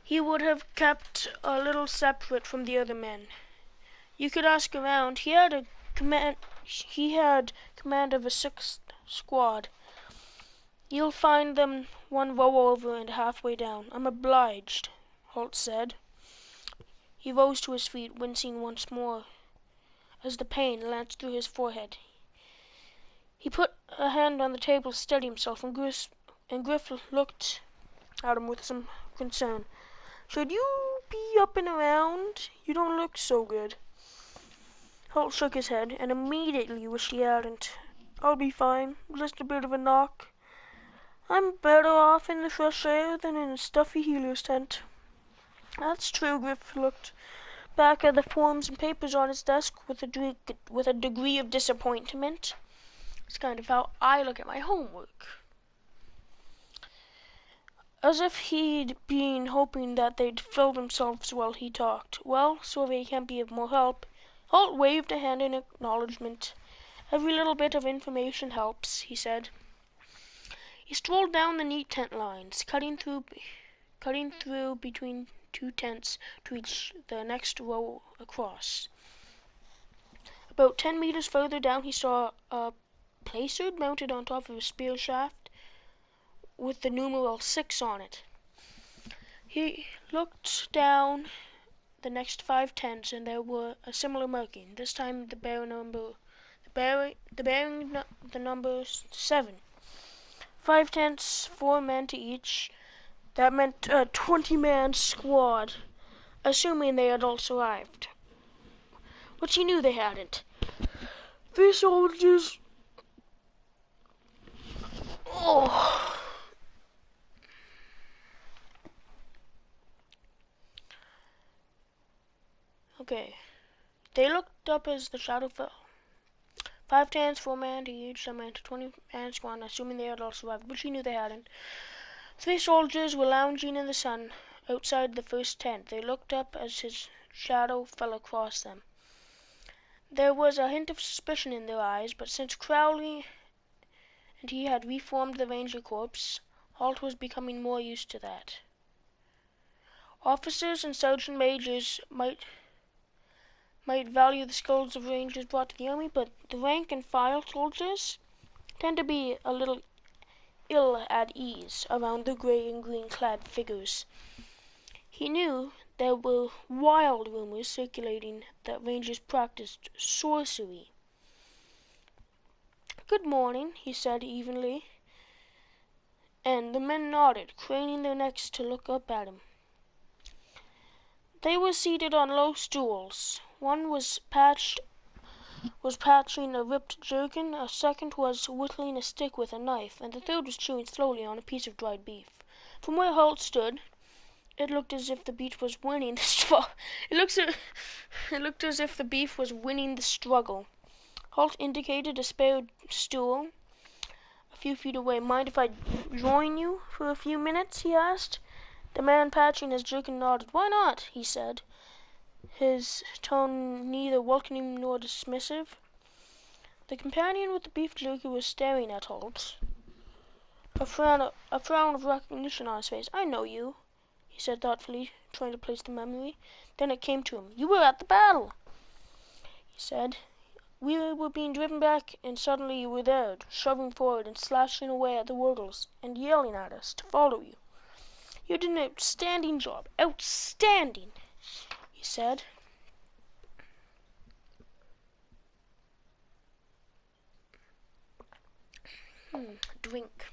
he would have kept a little separate from the other men. You could ask around. He had command of a 6th squad. You'll find them one row over and halfway down. I'm obliged, Holt said. He rose to his feet, wincing once more as the pain lanced through his forehead. He put a hand on the table to steady himself, and Griff looked at him with some concern. Should you be up and around? You don't look so good. Holt shook his head, and immediately wished he hadn't. I'll be fine. Just a bit of a knock. I'm better off in the fresh air than in a stuffy healer's tent. That's true. Griff looked back at the forms and papers on his desk with a degree of disappointment. It's kind of how I look at my homework. As if he'd been hoping that they'd fill themselves while he talked. Well, sorry I can't be of more help. Holt waved a hand in acknowledgement. Every little bit of information helps, he said. He strolled down the neat tent lines, cutting through between two tents to reach the next row across. About 10 meters further down he saw a placard mounted on top of a spear shaft with the numeral 6 on it. He looked down the next 5 tents, and there were a similar marking. This time the number 7. 5 tents, 4 men to each. That meant a 20-man squad, assuming they had all survived. Which he knew they hadn't. 3 soldiers. Oh. Okay. They looked up as the shadow fell. 5 tents, 4 men to each. That meant a 20-man squad, assuming they had all survived, which he knew they hadn't. 3 soldiers were lounging in the sun outside the first tent. They looked up as his shadow fell across them. There was a hint of suspicion in their eyes, but since Crowley and he had reformed the Ranger Corps, Holt was becoming more used to that. Officers and sergeant majors might value the skills of Rangers brought to the army, but the rank and file soldiers tend to be a little ill at ease around the gray and green clad figures. He knew there were wild rumors circulating that Rangers practiced sorcery. Good morning, he said evenly, and the men nodded, craning their necks to look up at him. They were seated on low stools. One was patched was patching a ripped jerkin, a second was whittling a stick with a knife, and the third was chewing slowly on a piece of dried beef. From where Holt stood, it looked as if the beef was winning the struggle. It looked as if the beef was winning the struggle. Holt indicated a spare stool a few feet away. "Mind if I join you for a few minutes?" he asked. The man patching his jerkin nodded. "Why not?" he said, his tone neither welcoming nor dismissive. The companion with the beef jerky was staring at Holt, a frown of recognition on his face. "I know you," he said thoughtfully, trying to place the memory. Then it came to him. "You were at the battle," he said. "We were being driven back, and suddenly you were there, shoving forward and slashing away at the Wurgles, and yelling at us to follow you. You did an outstanding job. Outstanding," he said. Drink.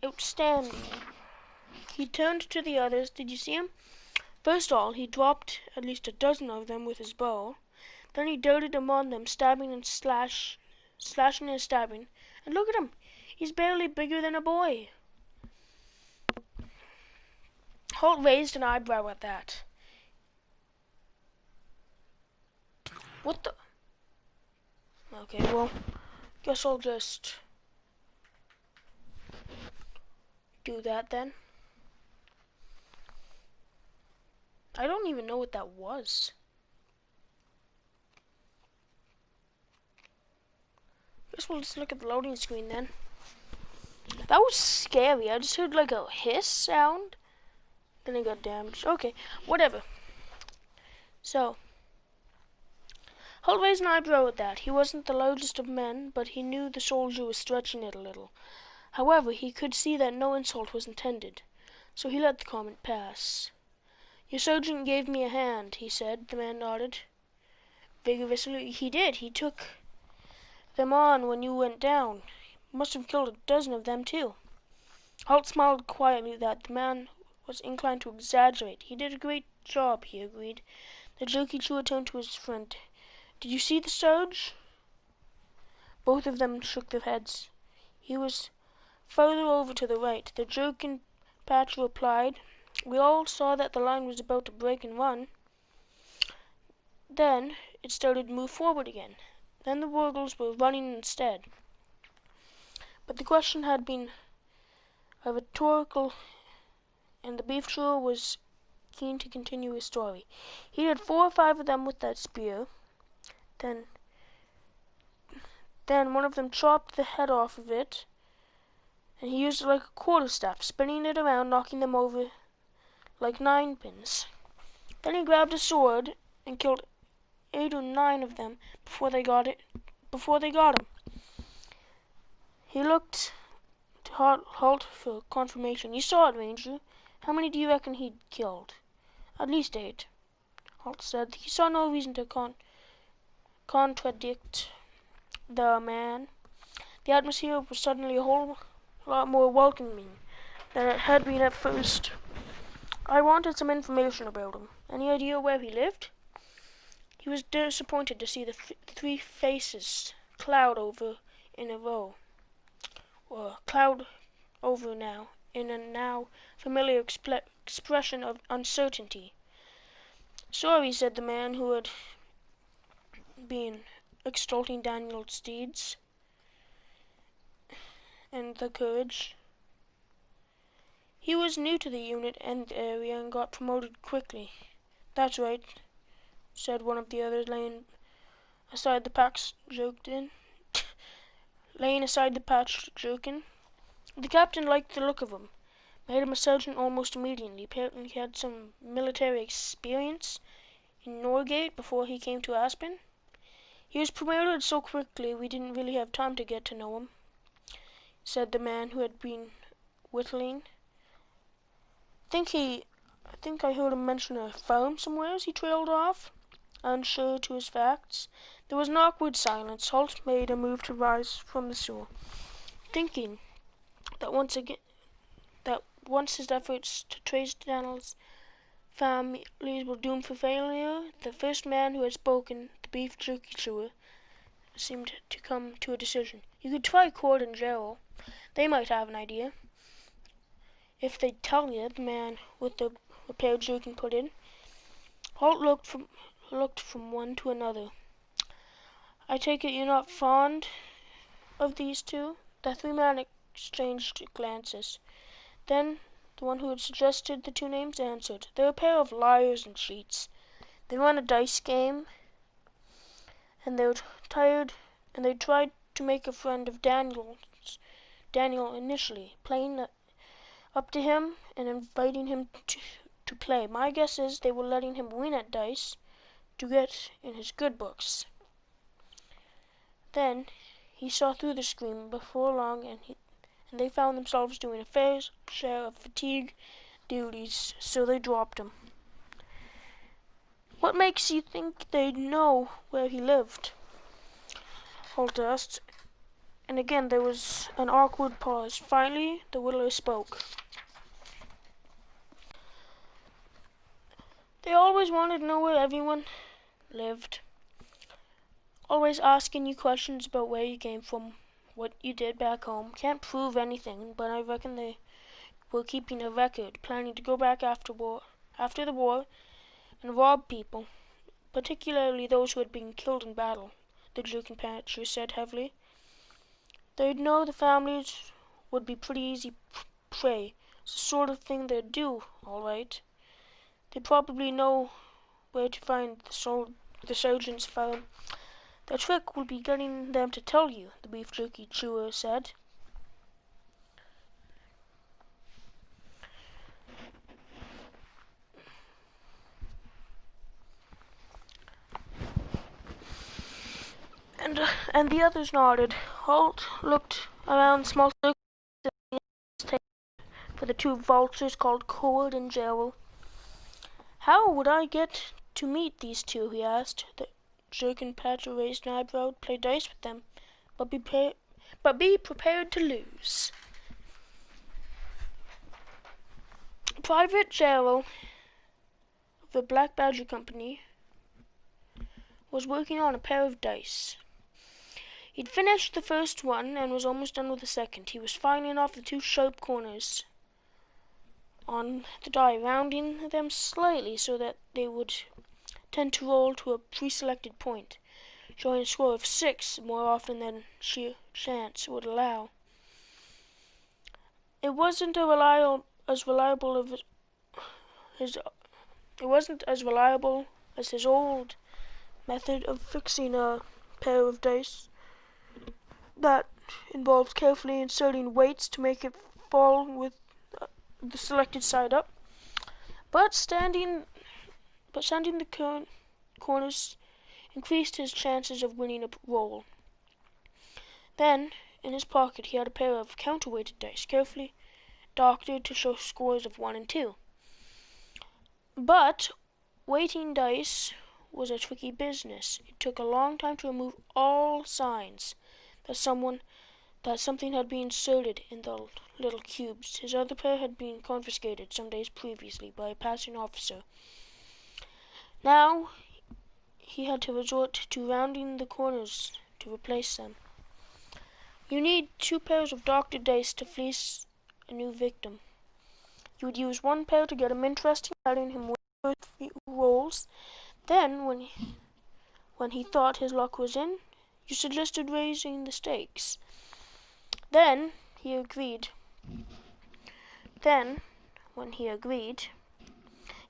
Outstanding. He turned to the others. "Did you see him? First of all, he dropped at least a dozen of them with his bow. Then he darted among them, stabbing and slashing and stabbing. And look at him. He's barely bigger than a boy." Holt raised an eyebrow at that. "What the?" "Okay, well, guess I'll just do that then." I don't even know what that was. Guess we'll just look at the loading screen then. That was scary. I just heard like a hiss sound. Then it got damaged. Okay, whatever. So, Holt raised an eyebrow at that. He wasn't the largest of men, but he knew the soldier was stretching it a little. However, he could see that no insult was intended, so he let the comment pass. "Your sergeant gave me a hand," he said. The man nodded vigorously. "He did. He took them on when you went down. Must have killed a dozen of them, too." Holt smiled quietly that the man was inclined to exaggerate. "He did a great job," he agreed. The jerky chewer turned to his friend. "Did you see the Sarge?" Both of them shook their heads. "He was further over to the right," the jerkin patcher replied. "We all saw that the line was about to break and run. Then it started to move forward again. Then the Wurgles were running instead." But the question had been a rhetorical, and the beef chewer was keen to continue his story. "He did 4 or 5 of them with that spear. Then one of them chopped the head off of it, and he used it like a quarterstaff, spinning it around, knocking them over like 9-pins. Then he grabbed a sword and killed 8 or 9 of them before they got him." He looked to Holt for confirmation. "You saw it, Ranger. How many do you reckon he'd killed?" "At least 8, Holt said. He saw no reason to contradict the man. The atmosphere was suddenly a whole lot more welcoming than it had been at first. "I wanted some information about him. Any idea where he lived?" He was disappointed to see the 3 faces cloud over in a row. Cloud over now, in a now familiar expression of uncertainty. "Sorry," said the man who had been extolling Daniel's deeds and the courage. "He was new to the unit and the area and got promoted quickly." "That's right," said one of the others, laying aside the patch jerkin. The captain liked the look of him. Made him a sergeant almost immediately. Apparently he had some military experience in Norgate before he came to Aspen. "He was promoted so quickly we didn't really have time to get to know him," said the man who had been whittling. I think I heard him mention a farm somewhere as he trailed off, unsure to his facts. There was an awkward silence. Holt made a move to rise from the stool, thinking that once his efforts to trace Daniel's families were doomed for failure, the first man who had spoken, the beef jerky chewer, seemed to come to a decision. You could try Cord and Gerald. They might have an idea. If they'd tell you, the man with the repaired jerkin put in. Holt looked from one to another. I take it you're not fond of these two? The three men exchanged glances. Then the one who had suggested the two names answered. They're a pair of liars and cheats. They run a dice game, and they were tired, and they tried to make a friend of Daniel initially, playing up to him and inviting him to play. My guess is they were letting him win at dice to get in his good books. Then he saw through the screen before long, and they found themselves doing a fair share of fatigue duties, so they dropped him. What makes you think they'd know where he lived? Holt asked, and again there was an awkward pause. Finally, the whittler spoke. They always wanted to know where everyone lived. Always asking you questions about where you came from, what you did back home. Can't prove anything, but I reckon they were keeping a record, planning to go back after the war, and rob people, particularly those who had been killed in battle, the jerkin patcher said heavily. They'd know the families would be pretty easy prey. It's the sort of thing they'd do, all right. They probably know where to find the sergeant's farm. The trick will be getting them to tell you, the beef jerky chewer said. And the others nodded. Holt looked around small circles for the two vultures called Cord and Gerald. How would I get to meet these two? He asked. The jerkin patcher raised an eyebrow. Play dice with them, but be prepared to lose. Private Gerald of the Black Badger Company was working on a pair of dice. He'd finished the first one and was almost done with the second. He was filing off the two sharp corners on the die, rounding them slightly so that they would tend to roll to a pre-selected point, showing a score of 6 more often than sheer chance would allow. It wasn't as reliable as his old method of fixing a pair of dice that involves carefully inserting weights to make it fall with the selected side up, but sanding the corners increased his chances of winning a roll. Then, in his pocket, he had a pair of counterweighted dice, carefully doctored to show scores of 1 and 2. But weighting dice was a tricky business. It took a long time to remove all signs that something had been inserted in the little cubes. His other pair had been confiscated some days previously by a passing officer. Now he had to resort to rounding the corners to replace them. You need 2 pairs of doctored dice to fleece a new victim. You would use 1 pair to get him interested, letting him win the first few rolls. Then, when he thought his luck was in, you suggested raising the stakes. Then, when he agreed,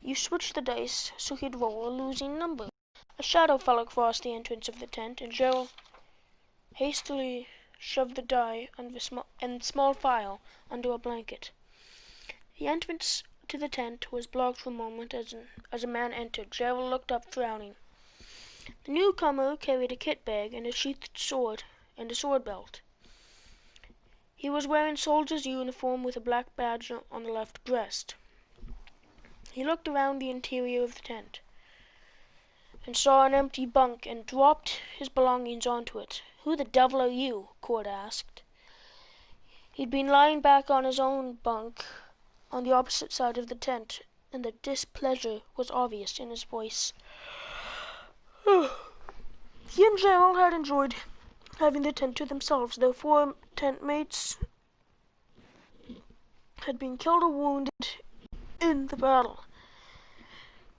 you switched the dice so he'd roll a losing number. A shadow fell across the entrance of the tent, and Gerald hastily shoved the die and small file under a blanket. The entrance to the tent was blocked for a moment as a man entered. Gerald looked up, frowning. The newcomer carried a kit bag and a sheathed sword and a sword belt. He was wearing soldier's uniform with a black badge on the left breast. He looked around the interior of the tent and saw an empty bunk and dropped his belongings onto it. Who the devil are you? Cord asked. He'd been lying back on his own bunk on the opposite side of the tent, and the displeasure was obvious in his voice. He and Gerald had enjoyed having the tent to themselves. Their 4 tent mates had been killed or wounded in the battle.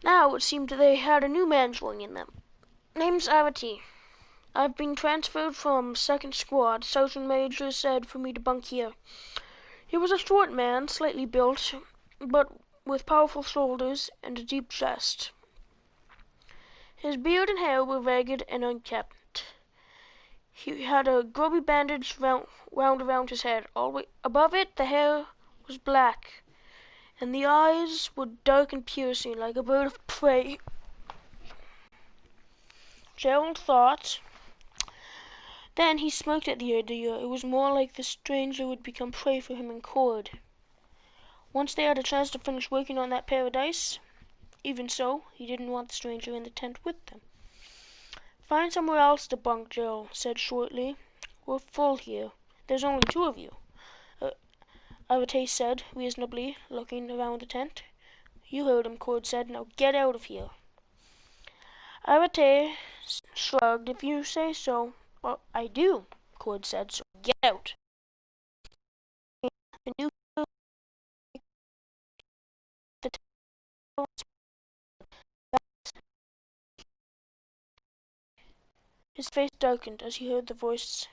Now it seemed they had a new man joining them. Name's Arati. I've been transferred from 2nd Squad. Sergeant Major said for me to bunk here. He was a short man, slightly built, but with powerful shoulders and a deep chest. His beard and hair were ragged and unkempt. He had a grubby bandage wound around his head. Above it, the hair was black, and the eyes were dark and piercing, like a bird of prey. Gerald thought. Then he smirked at the idea. It was more like the stranger would become prey for him and Cord. Once they had a chance to finish working on that paradise. Even so, he didn't want the stranger in the tent with them. Find somewhere else to bunk, Gerald said shortly. We're full here. There's only 2 of you. Arate said reasonably, looking around the tent. You heard him, Cord said. Now get out of here. Arate shrugged. If you say so. Well, I do, Cord said, so get out. The new His face darkened as he heard the voice.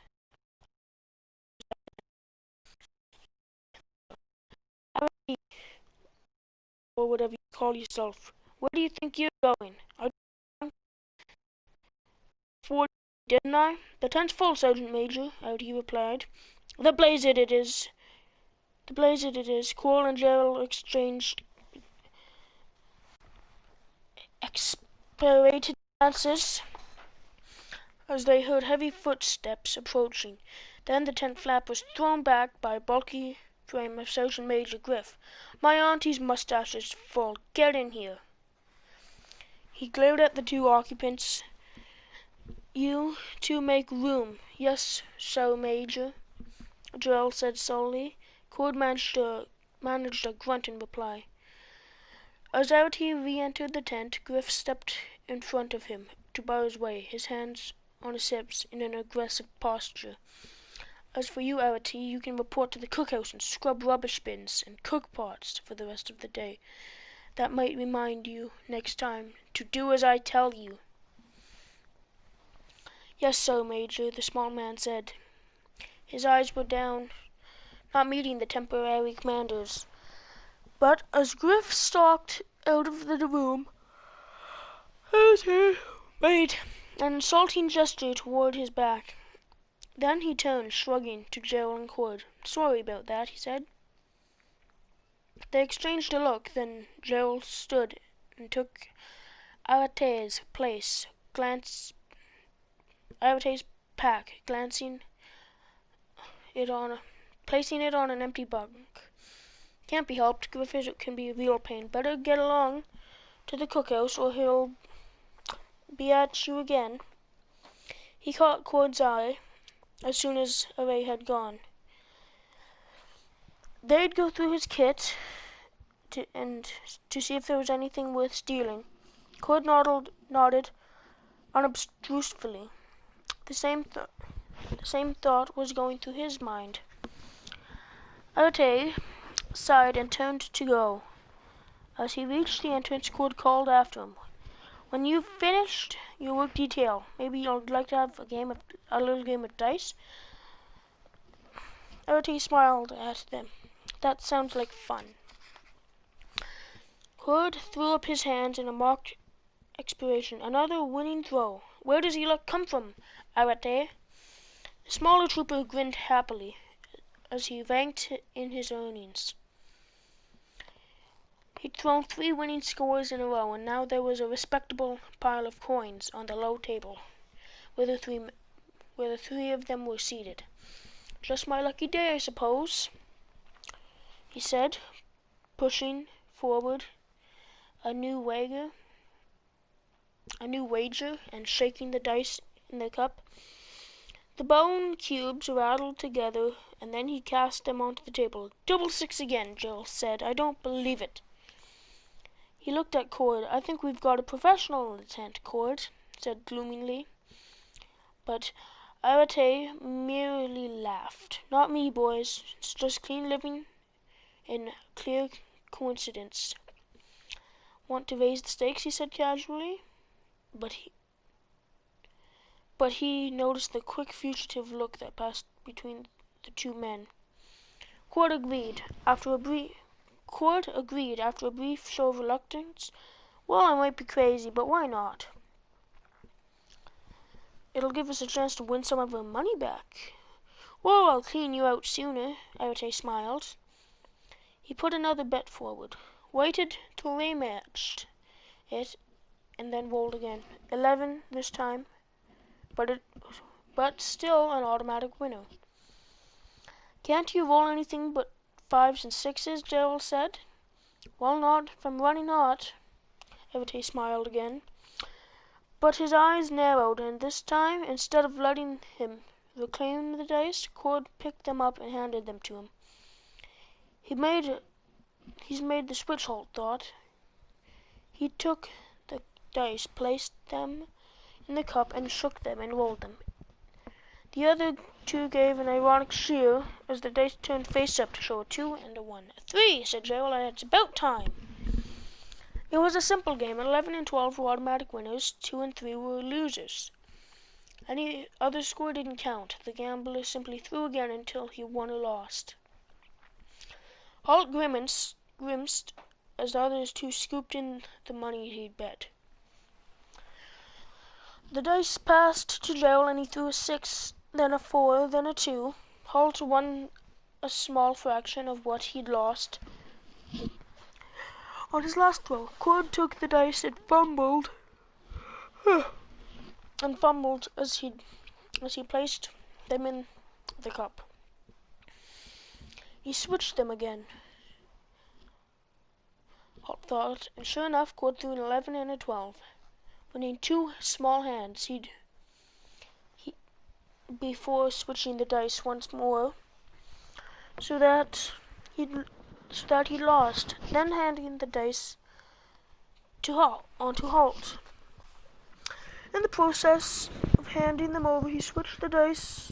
Or whatever you call yourself. Where do you think you're going? I didn't I? The tent's full, Sergeant Major, he replied. The blaze it is. Cole and Gerald exchanged exasperated glances as they heard heavy footsteps approaching. Then the tent flap was thrown back by a bulky frame of Sergeant Major Griff. My auntie's mustache is full. Get in here. He glared at the 2 occupants. You 2 make room. Yes, sir, Major, Gerald said sullenly. Cord managed a grunt in reply. As Arati re-entered the tent, Griff stepped in front of him to bar his way, his hands on his hips in an aggressive posture. As for you, Arati, you can report to the cookhouse and scrub rubbish bins and cook pots for the rest of the day. That might remind you, next time, to do as I tell you. Yes, sir, Major, the small man said. His eyes were down, not meeting the temporary commander's. But as Griff stalked out of the room, Arati made an insulting gesture toward his back. Then he turned, shrugging, to Gerald and Cord. Sorry about that, he said. They exchanged a look, then Gerald stood and took Arate's pack, placing it on an empty bunk. Can't be helped. Griff can be a real pain. Better get along to the cookhouse or he'll be at you again. He caught Cord's eye as soon as Array had gone. They'd go through his kit to see if there was anything worth stealing. Cord nodded unobtrusively. The same thought was going through his mind. Arate sighed and turned to go. As he reached the entrance, Cord called after him. When you've finished your work detail, maybe you'd like to have a little game of dice? Arati smiled at them. That sounds like fun. Cord threw up his hands in a mock expiration. Another winning throw. Where does he luck come from, Arate? The smaller trooper grinned happily as he ranked in his earnings. He'd thrown 3 winning scores in a row, and now there was a respectable pile of coins on the low table where the 3 of them were seated. Just my lucky day, I suppose, he said, pushing forward a new wager and shaking the dice in the cup. The bone cubes rattled together, and then he cast them onto the table. Double 6 again, Jill said. I don't believe it. He looked at Cord. "I think we've got a professional in the tent," Cord said gloomily. But Arate merely laughed. "Not me, boys. It's just clean living and clear coincidence." "Want to raise the stakes?" he said casually. But he noticed the quick fugitive look that passed between the two men. Cord agreed after a brief show of reluctance. "Well, I might be crazy, but why not? It'll give us a chance to win some of our money back." "Well, I'll clean you out sooner," Arate smiled. He put another bet forward, waited till they matched it, and then rolled again. 11 this time, but still an automatic winner. "Can't you roll anything but 5s and 6s?" Gerald said. "Well, not if I'm running hot." Arate smiled again. But his eyes narrowed, and this time, instead of letting him reclaim the dice, Cord picked them up and handed them to him. He's made the switch, Holt thought. He took the dice, placed them in the cup, and shook them and rolled them. The other two gave an ironic cheer as the dice turned face up to show a 2 and a 1. "A 3, said Gerald, "and it's about time." It was a simple game. 11 and 12 were automatic winners. 2 and 3 were losers. Any other score didn't count. The gambler simply threw again until he won or lost. Holt grimaced as the others two scooped in the money he'd bet. The dice passed to Gerald, and he threw a 6, then a 4, then a 2. Holt won a small fraction of what he'd lost. On his last throw, Cord took the dice and fumbled as he placed them in the cup. He switched them again, Holt thought, and sure enough, Cord threw an 11 and a 12. Winning 2 small hands, before switching the dice once more, so that he lost, then handing the dice to Holt. In the process of handing them over, he switched the dice.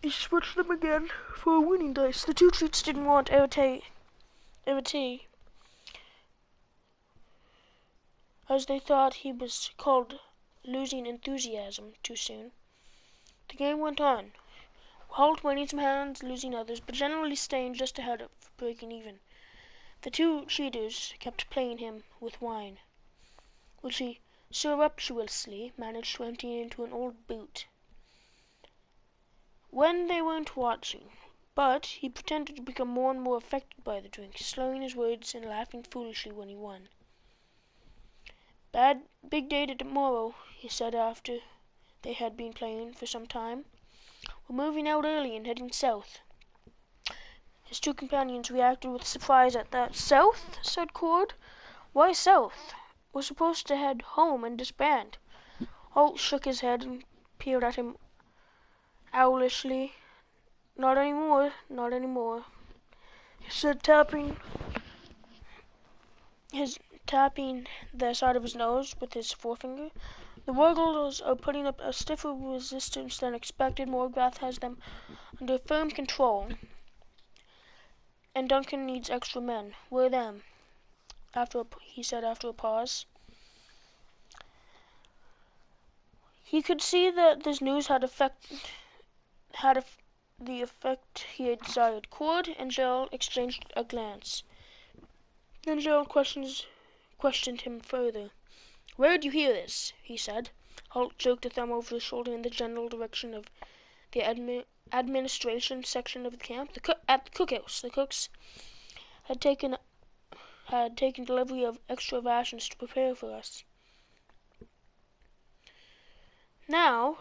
He switched them again for a winning dice. The two treats didn't want Arate, as they thought he was called losing enthusiasm too soon. The game went on. Holt winning some hands, losing others, but generally staying just ahead of breaking even. The two cheaters kept playing him with wine, which he surreptitiously managed to empty into an old boot when they weren't watching. But he pretended to become more and more affected by the drink, slurring his words and laughing foolishly when he won. "Big day tomorrow," he said after they had been playing for some time. "We're moving out early and heading south." His two companions reacted with surprise at that. "South?" said Cord. "Why south? We're supposed to head home and disband." Holt shook his head and peered at him owlishly. Not anymore," he said, tapping the side of his nose with his forefinger. "The Wargles are putting up a stiffer resistance than expected. Morgrath has them under firm control, and Duncan needs extra men. Where them?" He said after a pause. He could see that this news had the effect he had desired. Cord and Gerald exchanged a glance. Then Gerald questioned him further. "Where'd you hear this?" he said. Holt jerked a thumb over his shoulder in the general direction of the administration section of the camp. At the cookhouse. The cooks had taken delivery of extra rations to prepare for us. Now,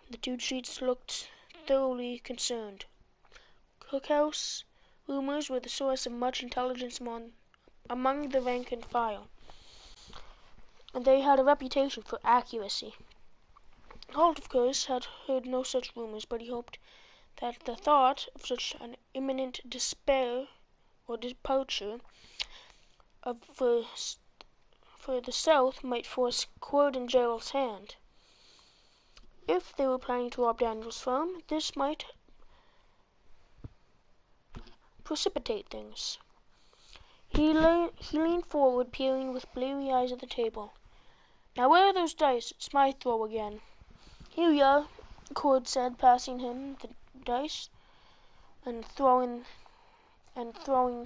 the two cheats looked thoroughly concerned. Cookhouse rumors were the source of much intelligence among the rank and file, and they had a reputation for accuracy. Holt, of course, had heard no such rumors, but he hoped that the thought of such an imminent despair or departure for the South might force Cord and Gerald's hand. If they were planning to rob Daniel's firm, this might precipitate things. He leaned forward, peering with bleary eyes at the table. "Now where are those dice? It's my throw again." "Here you are," Cord said, passing him the dice and throwing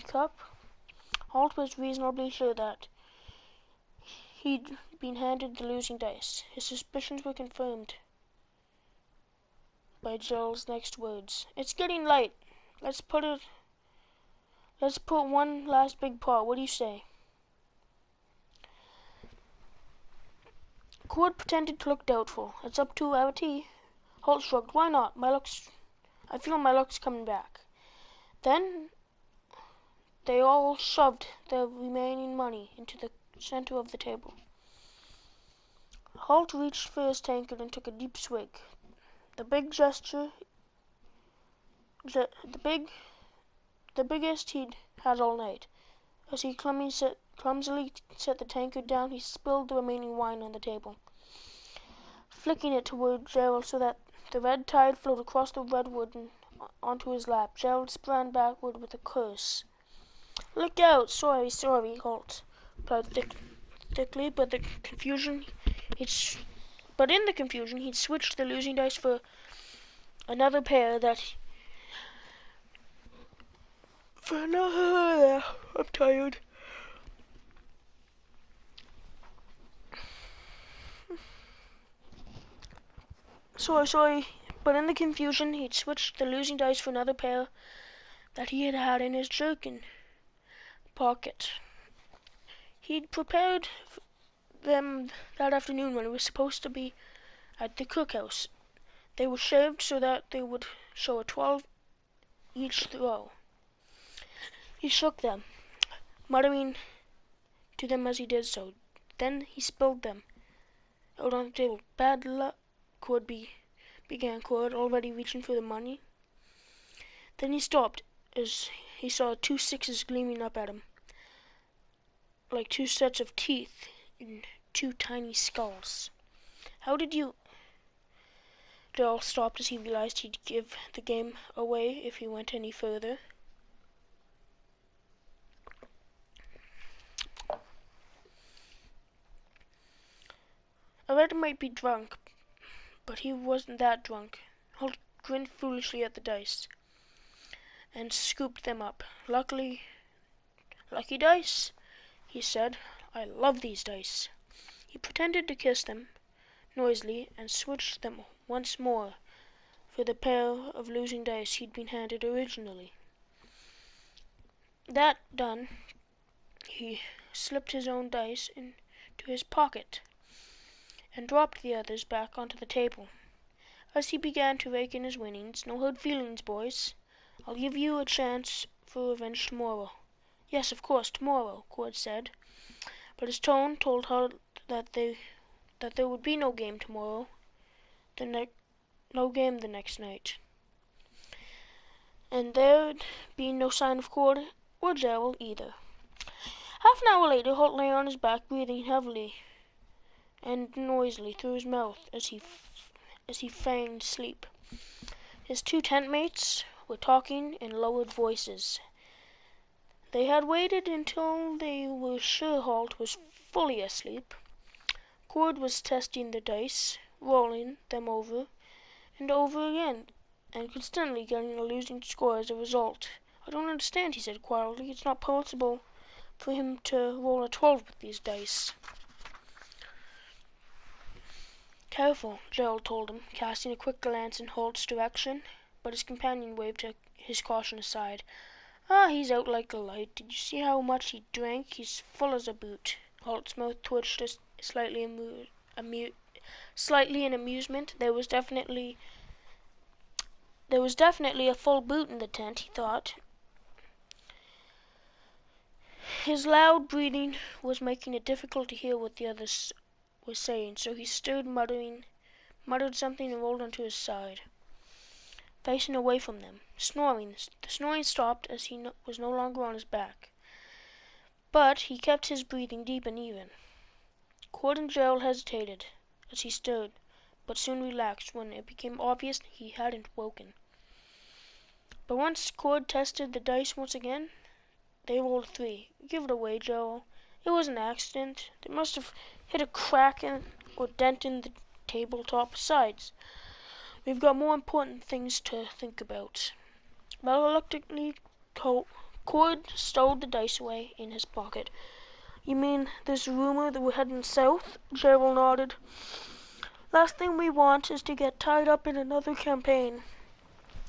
cup. Holt was reasonably sure that he'd been handed the losing dice. His suspicions were confirmed by Gerald's next words. "It's getting late. Let's put one last big pot. What do you say?" Cord pretended to look doubtful. "It's up to our tea." Holt shrugged. "Why not? I feel my luck's coming back." Then they all shoved the remaining money into the center of the table. Holt reached for his tankard and took a deep swig. The biggest he'd had all night. As he clumsily set the tankard down, he spilled the remaining wine on the table, flicking it toward Gerald so that the red tide flowed across the redwood and onto his lap. Gerald sprang backward with a curse. "Look out! Sorry, Holt replied thickly, but in the confusion he'd switched the losing dice for another pair I'm tired. Sorry. But in the confusion, he'd switched the losing dice for another pair that he had in his jerkin pocket. He'd prepared them that afternoon when he was supposed to be at the cookhouse. They were shaved so that they would show a 12 each throw. He shook them, muttering to them as he did so. Then he spilled them out on the table. "Bad luck," began Cord, already reaching for the money. Then he stopped as he saw 2 sixes gleaming up at him, like 2 sets of teeth in 2 tiny skulls. "How did you—" Gerald stopped as he realized he'd give the game away if he went any further. Red might be drunk, but he wasn't that drunk. Holt grinned foolishly at the dice and scooped them up. "Lucky dice," he said. "I love these dice." He pretended to kiss them noisily and switched them once more for the pair of losing dice he'd been handed originally. That done, he slipped his own dice into his pocket and dropped the others back onto the table. As he began to rake in his winnings, "No hard feelings, boys. I'll give you a chance for revenge tomorrow." "Yes, of course, tomorrow," Cord said, but his tone told Holt that there would be no game tomorrow, no game the next night. And there'd be no sign of Cord or Gerald either. Half an hour later, Holt lay on his back, breathing heavily and noisily through his mouth as he feigned sleep. His 2 tent mates were talking in lowered voices. They had waited until they were sure Holt was fully asleep. Cord was testing the dice, rolling them over and over again, and constantly getting a losing score as a result. "I don't understand," he said quietly. "It's not possible for him to roll a 12 with these dice." "Careful," Gerald told him, casting a quick glance in Holt's direction, but his companion waved his caution aside. He's out like a light. Did you see how much he drank? He's full as a boot." Holt's mouth twitched slightly in amusement. There was definitely a full boot in the tent, he thought. His loud breathing was making it difficult to hear what the others were saying, so he stood muttered something and rolled onto his side, facing away from them, snoring. The snoring stopped as he was no longer on his back. But he kept his breathing deep and even. Cord and Gerald hesitated as he stirred, but soon relaxed when it became obvious he hadn't woken. But once Cord tested the dice once again, they rolled 3. Give it away, Gerald. It was an accident. They must have hit a crack or dent in the tabletop. Besides, we've got more important things to think about. Reluctantly, Cord stowed the dice away in his pocket. You mean this rumor that we're heading south? Gerald nodded. Last thing we want is to get tied up in another campaign.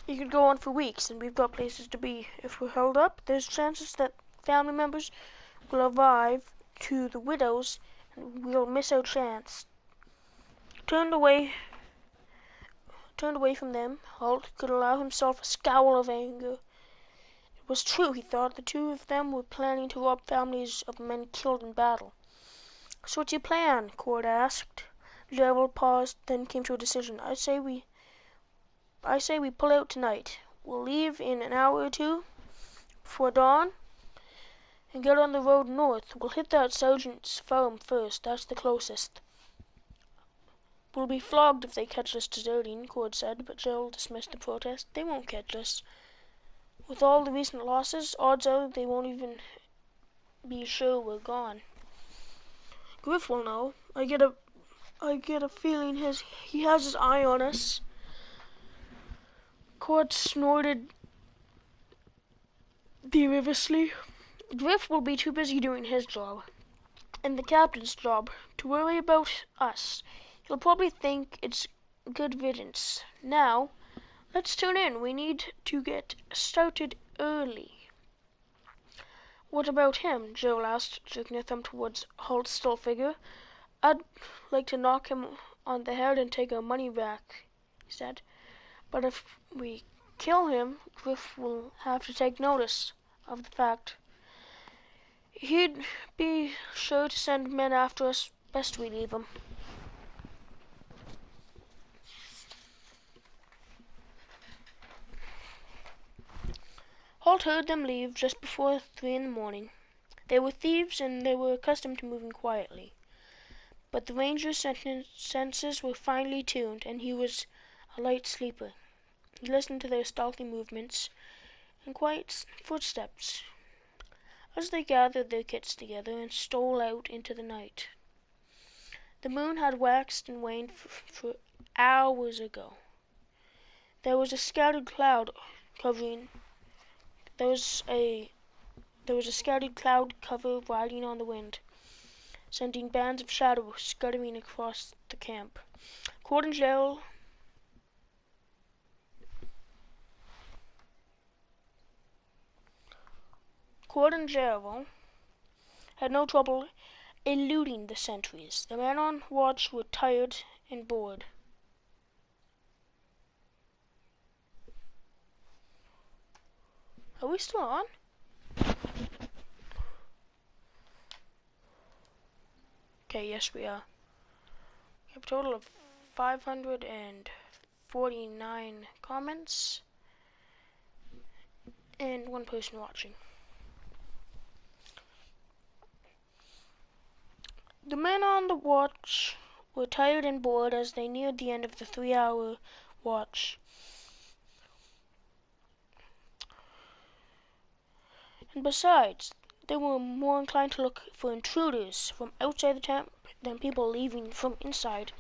It could go on for weeks, and we've got places to be. If we're held up, there's chances that family members will arrive to the widows, and we'll miss our chance. Turned away from them, Holt could allow himself a scowl of anger. It was true, he thought. The two of them were planning to rob families of men killed in battle. So what's your plan? Cord asked. Gerald paused, then came to a decision. I say we pull out tonight. We'll leave in an hour or two before dawn and get on the road north. We'll hit that sergeant's farm first. That's the closest. We'll be flogged if they catch us deserting, Cord said, but Gerald dismissed the protest. They won't catch us. With all the recent losses, odds are they won't even be sure we're gone. Griff will know. I get a feeling he has his eye on us. Cord snorted deliriously. Griff will be too busy doing his job and the captain's job to worry about us. He'll probably think it's good riddance. Now, let's tune in. We need to get started early. What about him? Joel asked, jerking a thumb towards Holt's still figure. I'd like to knock him on the head and take our money back, he said. But if we kill him, Griff will have to take notice of the fact. He'd be sure to send men after us. Best we leave him. Holt heard them leave just before 3 in the morning. They were thieves and they were accustomed to moving quietly. But the ranger's senses were finely tuned, and he was a light sleeper. He listened to their stealthy movements and quiet footsteps as they gathered their kits together and stole out into the night. The moon had waxed and waned for hours ago. There was a scattered cloud cover riding on the wind, sending bands of shadow scuttering across the camp. Cord and Gerald had no trouble eluding the sentries. The men on watch were tired and bored. Are we still on? Okay, yes we are. We have a total of 549 comments and 1 person watching. The men on the watch were tired and bored as they neared the end of the 3-hour watch. And besides, they were more inclined to look for intruders from outside the camp than people leaving from inside.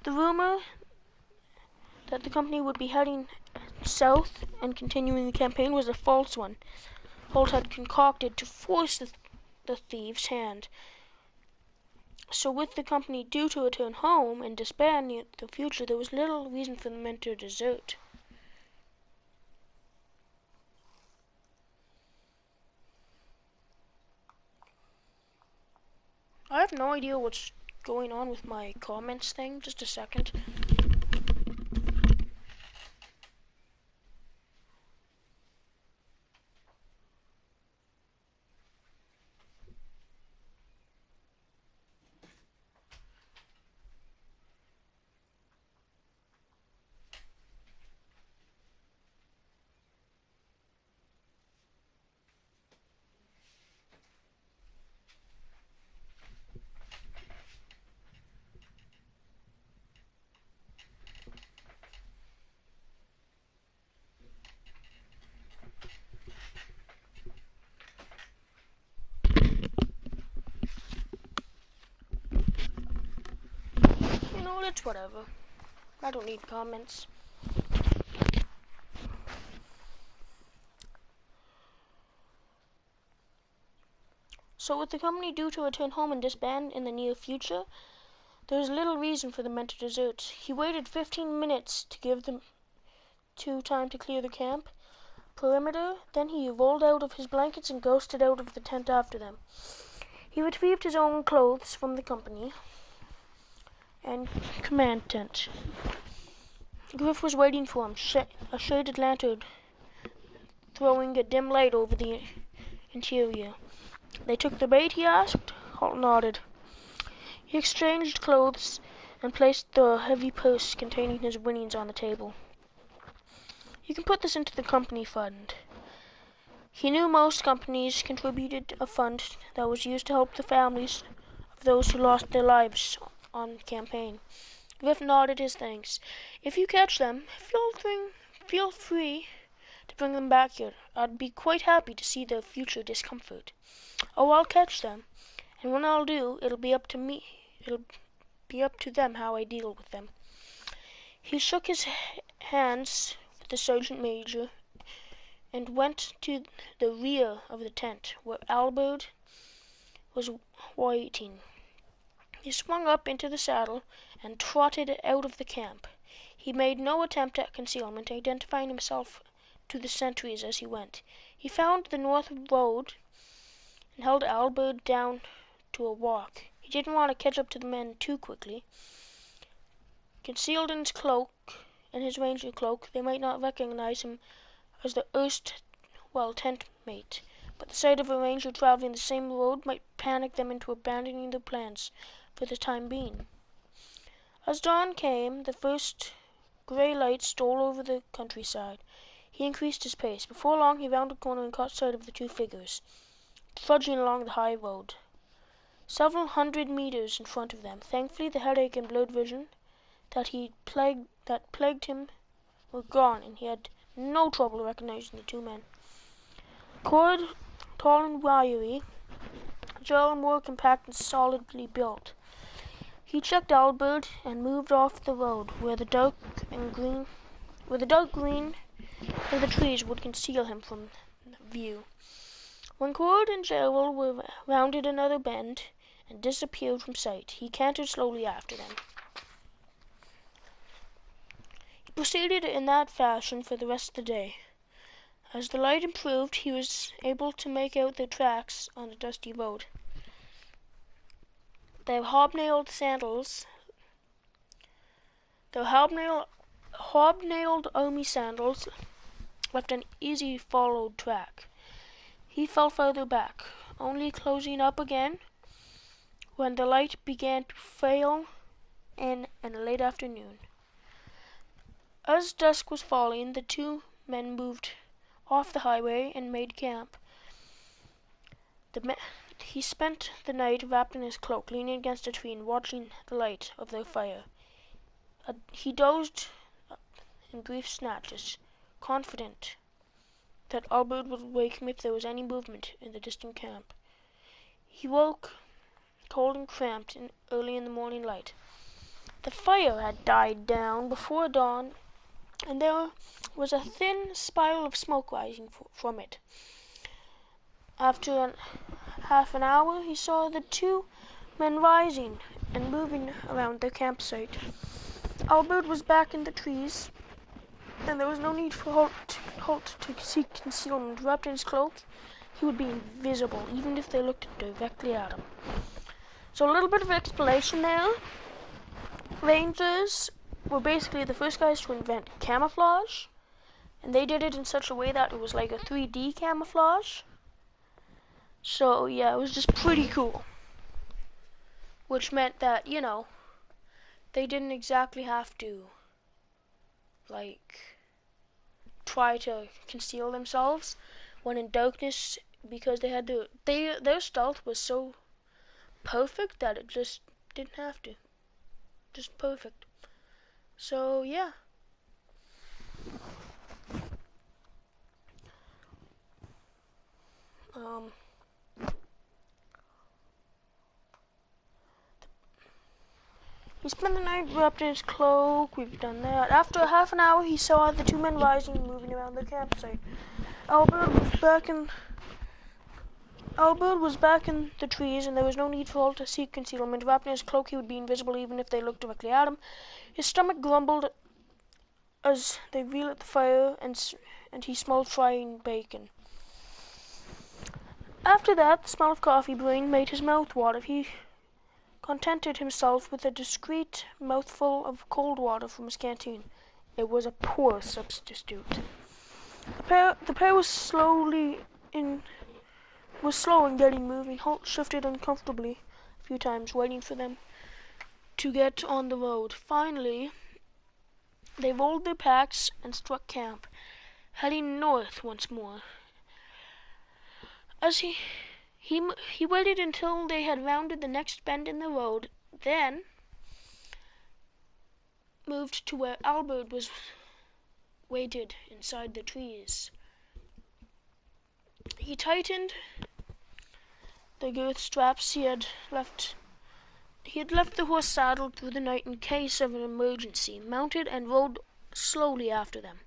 The rumor that the company would be heading south and continuing the campaign was a false one. Holt had concocted to force the thieves' hand. So with the company due to return home and disband in the future, there was little reason for the men to desert. I have no idea what's going on with my comments thing. Just a second. Well, it's whatever. I don't need comments. So with the company due to return home and disband in the near future, there was little reason for the men to desert. He waited 15 minutes to give them time to clear the camp perimeter. Then he rolled out of his blankets and ghosted out of the tent after them. He retrieved his own clothes from the company and command tent. Griff was waiting for him, a shaded lantern throwing a dim light over the interior. They took the bait, he asked. Holt nodded. He exchanged clothes and placed the heavy purse containing his winnings on the table. You can put this into the company fund. He knew most companies contributed a fund that was used to help the families of those who lost their lives on the campaign. Griff nodded his thanks. If you catch them, feel free to bring them back here. I'd be quite happy to see their future discomfort. Oh, I'll catch them, and when I'll do, it'll be up to me. It'll be up to them how I deal with them. He shook his hands with the sergeant major and went to the rear of the tent, where Albert was waiting. He swung up into the saddle and trotted out of the camp. He made no attempt at concealment, identifying himself to the sentries as he went. He found the north road and held Albert down to a walk. He didn't want to catch up to the men too quickly. Concealed in his cloak and his ranger cloak, they might not recognize him as the tent mate, but the sight of a ranger traveling the same road might panic them into abandoning their plans for the time being. As dawn came, the first gray light stole over the countryside. He increased his pace. Before long, he rounded a corner and caught sight of the two figures, trudging along the high road, several hundred meters in front of them. Thankfully, the headache and blurred vision that plagued him were gone, and he had no trouble recognizing the two men. Cord, tall and wiry, Joe more compact and solidly built. He checked Albert and moved off the road where the dark green of the trees would conceal him from view. When Cord and Gerald were rounded another bend and disappeared from sight, he cantered slowly after them. He proceeded in that fashion for the rest of the day. As the light improved, he was able to make out their tracks on the dusty road. Their hobnailed army sandals left an easy followed track. He fell further back, only closing up again when the light began to fail in the late afternoon. As dusk was falling, the two men moved off the highway and made camp. He spent the night wrapped in his cloak, leaning against a tree and watching the light of their fire. He dozed in brief snatches, confident that Albert would wake him if there was any movement in the distant camp. He woke cold and cramped early in the morning light. The fire had died down before dawn, and there was a thin spiral of smoke rising from it. After half an hour, he saw the two men rising and moving around their campsite. Albert was back in the trees, and there was no need for Holt to seek concealment. Wrapped in his cloak, he would be invisible, even if they looked directly at him. So a little bit of explanation there. Rangers were basically the first guys to invent camouflage, and they did it in such a way that it was like a 3D camouflage. So yeah, it was just pretty cool. Which meant that, they didn't exactly have to, try to conceal themselves when in darkness, because they had their stealth was so perfect that it just didn't have to. Just perfect. So yeah. He spent the night wrapped in his cloak. We've done that. After half an hour, he saw the two men rising and moving around the campsite. Albert was back in the trees, and there was no need for Holt to seek concealment. Wrapped in his cloak, he would be invisible even if they looked directly at him. His stomach grumbled as they reeled at the fire, and he smelled frying bacon. After that, the smell of coffee brewing made his mouth water. He contented himself with a discreet mouthful of cold water from his canteen. It was a poor substitute. The pair was slow in getting moving. Holt shifted uncomfortably a few times, waiting for them to get on the road. Finally, they rolled their packs and struck camp, heading north once more. As he waited until they had rounded the next bend in the road, then moved to where Albert was waited inside the trees. He tightened the girth straps he had left the horse saddled through the night in case of an emergency, mounted and rode slowly after them.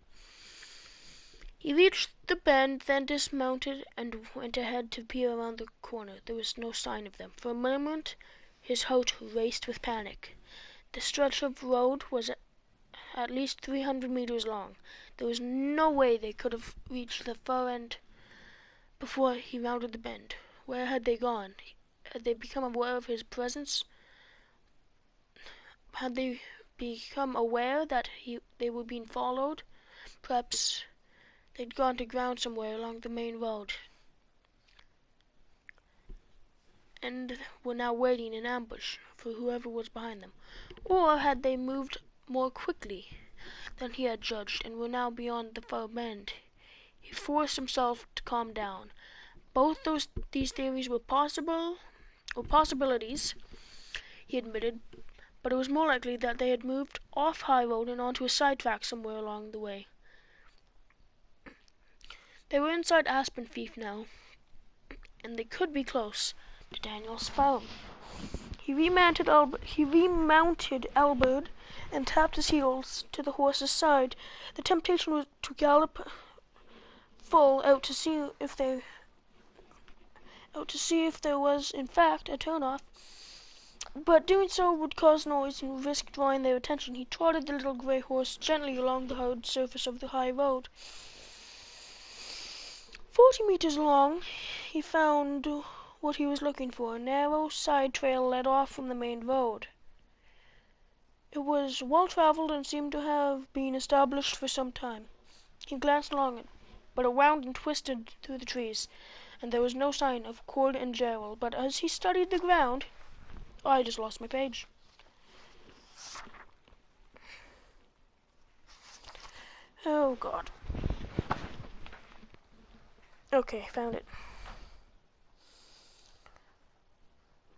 He reached the bend, then dismounted and went ahead to peer around the corner. There was no sign of them. For a moment, his heart raced with panic. The stretch of road was at least 300 meters long. There was no way they could have reached the far end before he rounded the bend. Where had they gone? Had they become aware of his presence? Had they become aware that they were being followed? Perhaps they'd gone to ground somewhere along the main road and were now waiting in ambush for whoever was behind them. Or had they moved more quickly than he had judged and were now beyond the far bend? He forced himself to calm down. Both these theories were possibilities, he admitted, but it was more likely that they had moved off high road and onto a side track somewhere along the way. They were inside Aspen Fief now, and they could be close to Daniel's farm. He remounted Albert and tapped his heels to the horse's side. The temptation was to gallop full out to see if there was in fact a turnoff. But doing so would cause noise and risk drawing their attention. He trotted the little grey horse gently along the hard surface of the high road. 40 meters long, he found what he was looking for. A narrow side trail led off from the main road. It was well traveled and seemed to have been established for some time. He glanced along it, but it wound and twisted through the trees, and there was no sign of Cord and Gerald. But as he studied the ground, I just lost my page. Oh God. Okay, found it.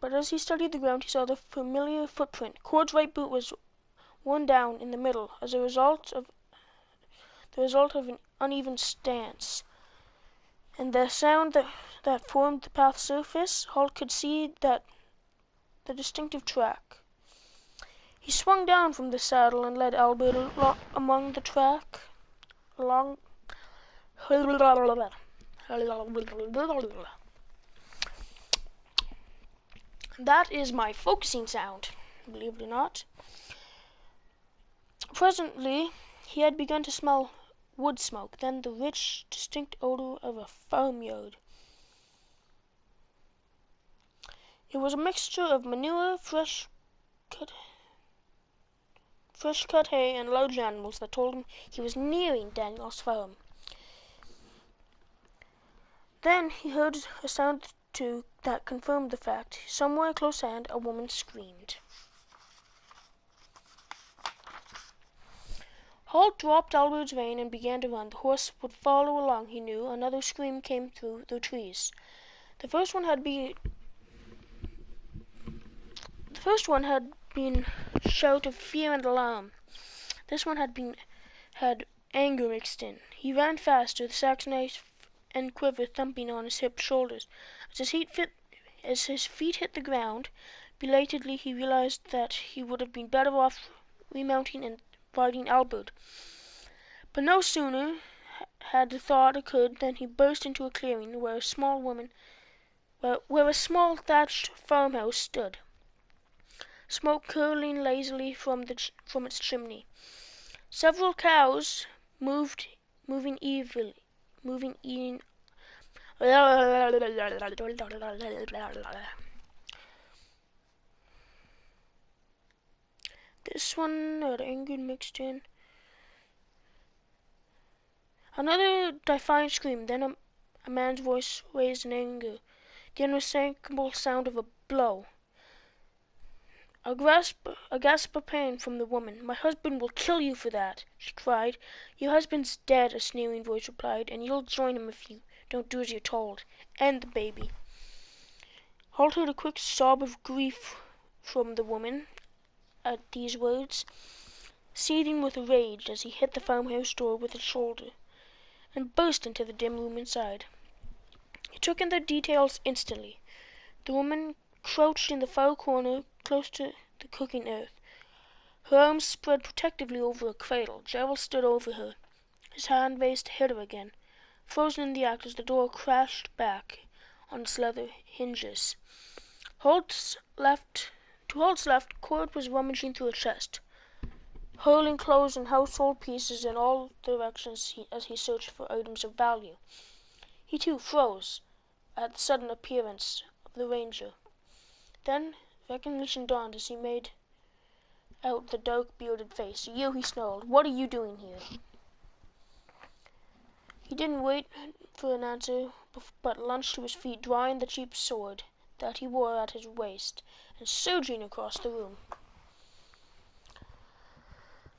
But as he studied the ground, he saw the familiar footprint. Cord's right boot was worn down in the middle as a result of an uneven stance. And the sound that formed the path's surface, Holt could see that the distinctive track. He swung down from the saddle and led Albert along the track. That is my focusing sound, believe it or not. Presently, he had begun to smell wood smoke, then the rich, distinct odor of a farmyard. It was a mixture of manure, fresh cut hay, and large animals that told him he was nearing Daniel's farm. Then he heard a sound too that confirmed the fact. Somewhere close at hand, a woman screamed. Holt dropped Albert's rein and began to run. The horse would follow along, he knew. Another scream came through the trees. The first one had been a shout of fear and alarm. This one had anger mixed in. He ran faster, the sax knife and quiver thumping on his hipped shoulders. As his feet hit the ground, Belatedly, he realized that he would have been better off remounting and riding Albert. But no sooner had the thought occurred than he burst into a clearing where a small thatched farmhouse stood, smoke curling lazily from its chimney. Several cows moving in. This one had anger mixed in. Another defiant scream, then a man's voice raised in anger, the unmistakable sound of a blow. A gasp of pain from the woman. "My husband will kill you for that," she cried. "Your husband's dead," a sneering voice replied, "and you'll join him if you don't do as you're told. And the baby." Holt heard a quick sob of grief from the woman at these words, seething with rage as he hit the farmhouse door with his shoulder, and burst into the dim room inside. He took in the details instantly. The woman crouched in the far corner, close to the cooking earth, her arms spread protectively over a cradle. Gerald stood over her, his hand raised to hit her again, frozen in the act as the door crashed back on its leather hinges. To Holt's left, Cord was rummaging through a chest, hurling clothes and household pieces in all directions as he searched for items of value. He too froze at the sudden appearance of the ranger. Then recognition dawned as he made out the dark bearded face. "You," he snarled. "What are you doing here?" He didn't wait for an answer, but lunged to his feet, drawing the cheap sword that he wore at his waist, and surging across the room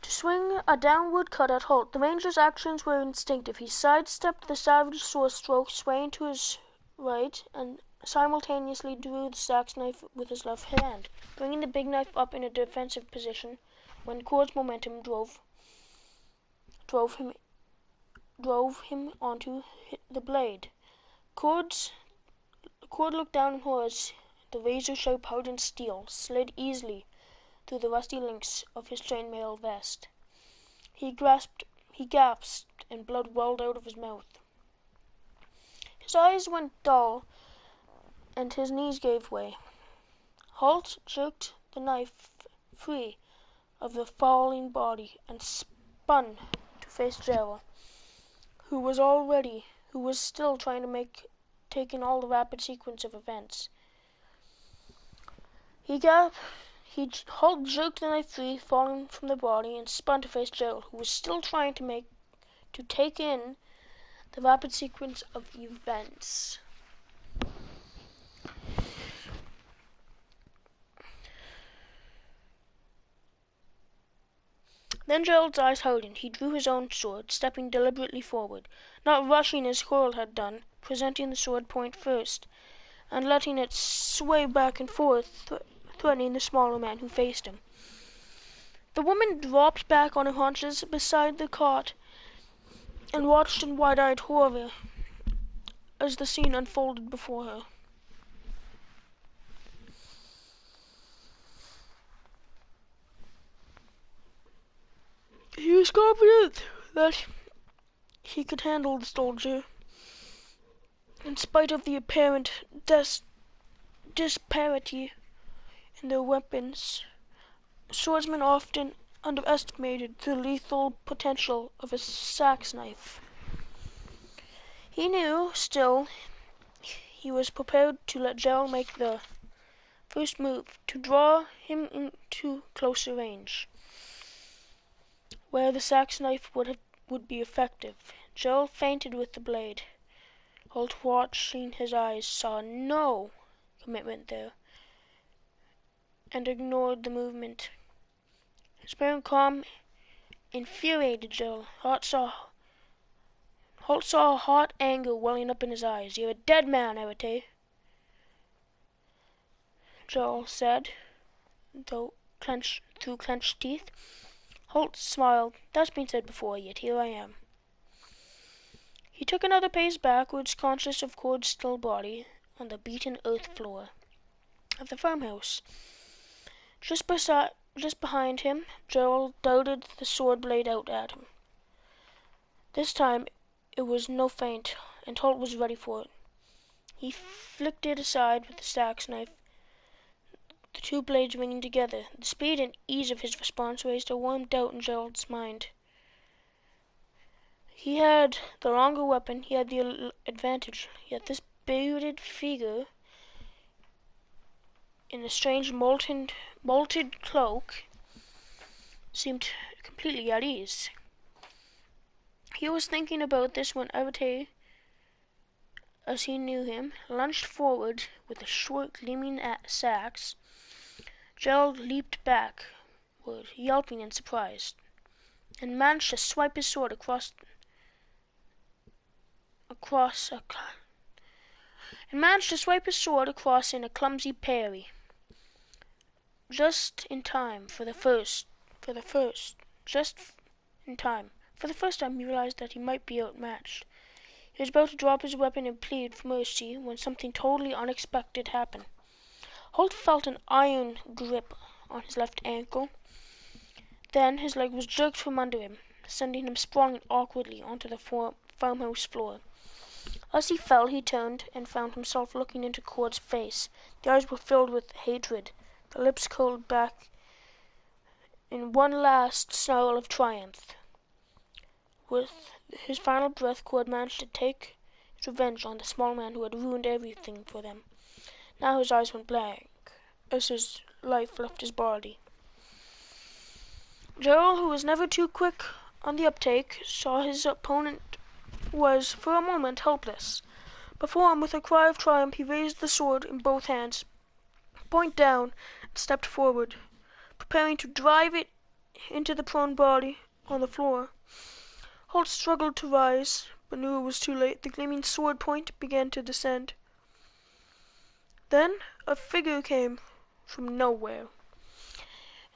to swing a downward cut at Holt. The ranger's actions were instinctive. He sidestepped the savage sword stroke, swaying to his right, and simultaneously drew the sax knife with his left hand, bringing the big knife up in a defensive position when Cord's momentum drove him onto the blade. Cord looked down in horror as the razor-sharp hardened steel slid easily through the rusty links of his chainmail vest. He gasped, and blood welled out of his mouth. His eyes went dull, and his knees gave way. Holt jerked the knife free of the falling body and spun to face Gerald, who was still trying to take in all the rapid sequence of events. Holt jerked the knife free, falling from the body, and spun to face Gerald, who was still trying to take in the rapid sequence of events. Then Gerald's eyes hardened. He drew his own sword, stepping deliberately forward, not rushing as Coral had done, presenting the sword point first, and letting it sway back and forth, threatening the smaller man who faced him. The woman dropped back on her haunches beside the cot and watched in wide-eyed horror as the scene unfolded before her. He was confident that he could handle the soldier, in spite of the apparent disparity in their weapons. Swordsmen often underestimated the lethal potential of a sax knife. He knew, still, he was prepared to let Gerald make the first move, to draw him into closer range, where the sax knife would be effective. Gerald feinted with the blade. Holt, watching his eyes, saw no commitment there, and ignored the movement. His apparent calm infuriated Gerald. Holt saw hot anger welling up in his eyes. "You're a dead man, Arete," Gerald said, through clenched teeth. Holt smiled. "That's been said before, yet here I am." He took another pace backwards, conscious of Cord's still body on the beaten earth floor. of the farmhouse. Just behind him, Gerald darted the sword blade out at him. This time it was no feint, and Holt was ready for it. He flicked it aside with the stag's knife, the two blades ringing together. The speed and ease of his response raised a warm doubt in Gerald's mind. He had the longer weapon, he had the advantage, yet this bearded figure in a strange molted cloak seemed completely at ease. He was thinking about this when Avatar, as he knew him, lunged forward with a short, gleaming axe. Gerald leaped backward, yelping in surprise, and managed to swipe his sword across in a clumsy parry, just in time. For the first time, he realized that he might be outmatched. He was about to drop his weapon and plead for mercy when something totally unexpected happened. Holt felt an iron grip on his left ankle. Then his leg was jerked from under him, sending him sprawling awkwardly onto the farmhouse floor. As he fell, he turned and found himself looking into Cord's face. The eyes were filled with hatred, the lips curled back in one last snarl of triumph. With his final breath, Cord managed to take his revenge on the small man who had ruined everything for them. Now his eyes went blank as his life left his body. Gerald, who was never too quick on the uptake, saw his opponent was for a moment helpless. Before him, with a cry of triumph, he raised the sword in both hands, point down, and stepped forward, preparing to drive it into the prone body on the floor. Holt struggled to rise, but knew it was too late. The gleaming sword point began to descend. Then a figure came from nowhere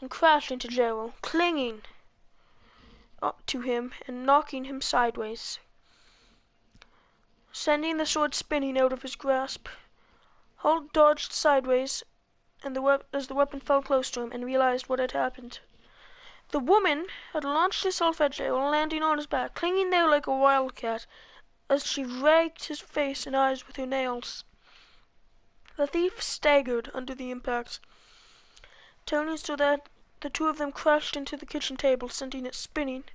and crashed into Gerald, clinging to him and knocking him sideways, sending the sword spinning out of his grasp. Holt dodged sideways as the weapon fell close to him and realized what had happened. The woman had launched herself at Gerald, landing on his back, clinging there like a wildcat as she raked his face and eyes with her nails. The thief staggered under the impact, turning so that the two of them crashed into the kitchen table, sending it spinning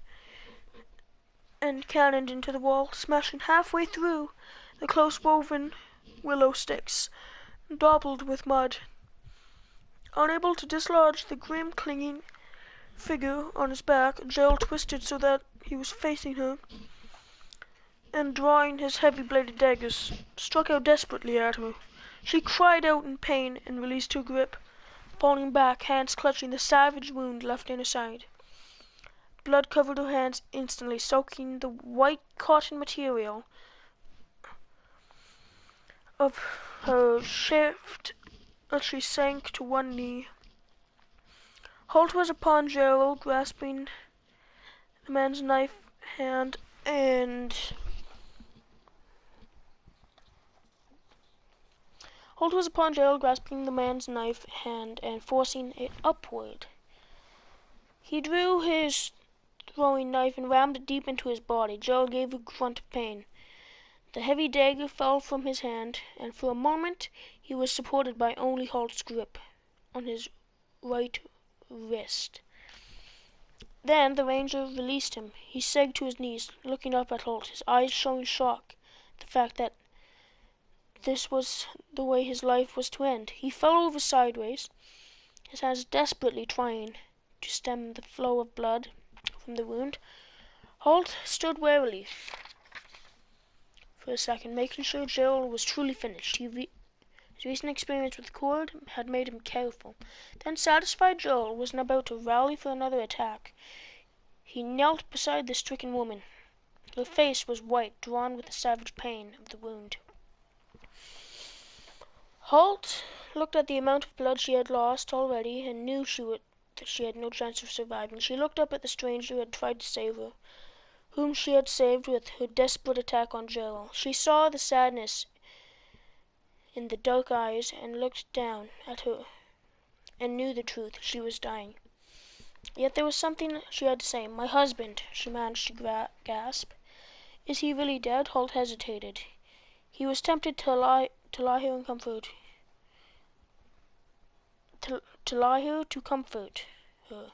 and cannoned into the wall, smashing halfway through the close-woven willow sticks, dabbled with mud. Unable to dislodge the grim, clinging figure on his back, Gerald twisted so that he was facing her, and drawing his heavy-bladed daggers, struck out desperately at her. She cried out in pain and released her grip, falling back, hands clutching the savage wound left in her side. Blood covered her hands instantly, soaking the white cotton material of her shift as she sank to one knee. Holt was upon Gerald, grasping the man's knife hand and forcing it upward. He drew his throwing knife and rammed it deep into his body. Gerald gave a grunt of pain. The heavy dagger fell from his hand, and for a moment he was supported by only Holt's grip on his right wrist. Then the ranger released him. He sagged to his knees, looking up at Holt, his eyes showing shock at the fact that this was the way his life was to end. He fell over sideways, his hands desperately trying to stem the flow of blood from the wound. Holt stood warily for a second, making sure Gerald was truly finished. His recent experience with Cord had made him careful. Then, satisfied Gerald wasn't about to rally for another attack, he knelt beside the stricken woman. Her face was white, drawn with the savage pain of the wound. Holt looked at the amount of blood she had lost already and knew that she had no chance of surviving. She looked up at the stranger who had tried to save her, whom she had saved with her desperate attack on Gerald. She saw the sadness in the dark eyes and looked down at her and knew the truth. She was dying. Yet there was something she had to say. "My husband," she managed to gasp. "Is he really dead?" Holt hesitated. He was tempted to lie here and comfort to lie here to comfort her.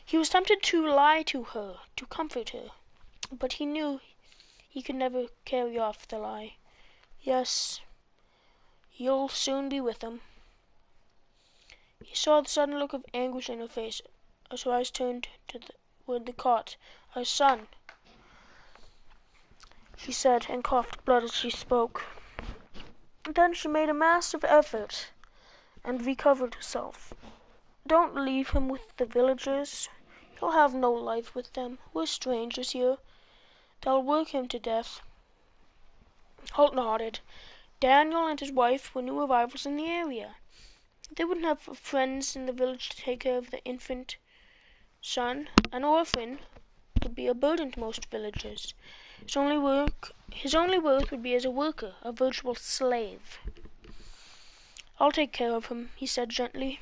He was tempted to lie to her, to comfort her, but he knew he could never carry off the lie. "Yes, you'll soon be with him." He saw the sudden look of anguish in her face as her eyes turned toward the cot. "Our son," she said, and coughed blood as she spoke. Then she made a massive effort and recovered herself. "Don't leave him with the villagers. He'll have no life with them. We're strangers here. They'll work him to death." Holt nodded. Daniel and his wife were new arrivals in the area. They wouldn't have friends in the village to take care of the infant son. An orphan would be a burden to most villagers. His only worth would be as a worker, a virtual slave. "I'll take care of him," he said gently.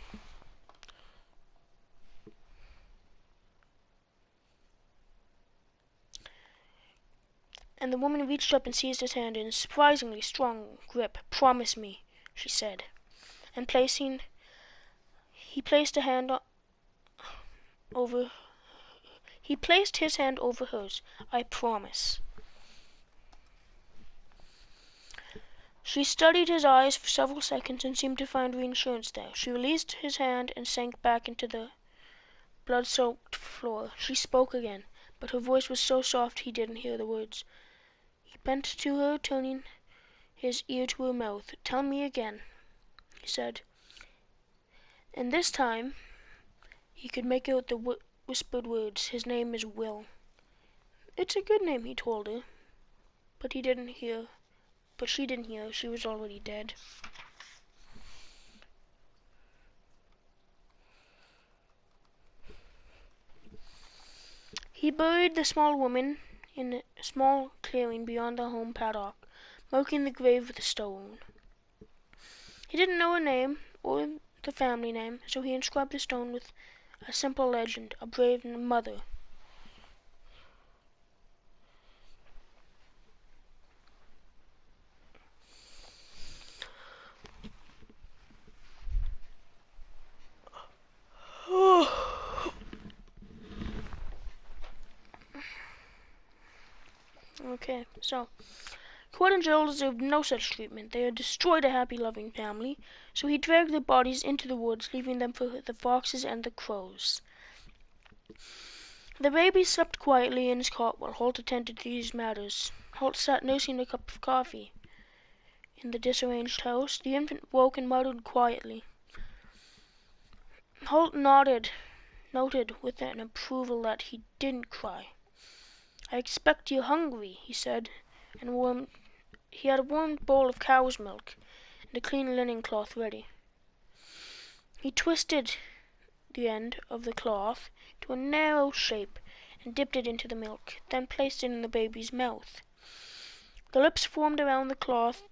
And the woman reached up and seized his hand in a surprisingly strong grip. "Promise me," she said. And he placed his hand over hers. "I promise." She studied his eyes for several seconds and seemed to find reassurance there. She released his hand and sank back into the blood-soaked floor. She spoke again, but her voice was so soft he didn't hear the words. He bent to her, turning his ear to her mouth. "Tell me again," he said. And this time he could make out the whispered words. "His name is Will." "It's a good name," he told her. But she didn't hear. She was already dead. He buried the small woman in a small clearing beyond the home paddock, marking the grave with a stone. He didn't know her name or the family name, so he inscribed the stone with a simple legend: "A brave mother." Okay, so Cord and Jill deserved no such treatment. They had destroyed a happy, loving family, so he dragged their bodies into the woods, leaving them for the foxes and the crows. The baby slept quietly in his cot while Holt attended to these matters. Holt sat nursing a cup of coffee. In the disarranged house, the infant woke and muttered quietly. Holt noted with an approval that he didn't cry. "I expect you're hungry," he said, and he had a warm bowl of cow's milk and a clean linen cloth ready. He twisted the end of the cloth to a narrow shape and dipped it into the milk, then placed it in the baby's mouth. The lips formed around the cloth.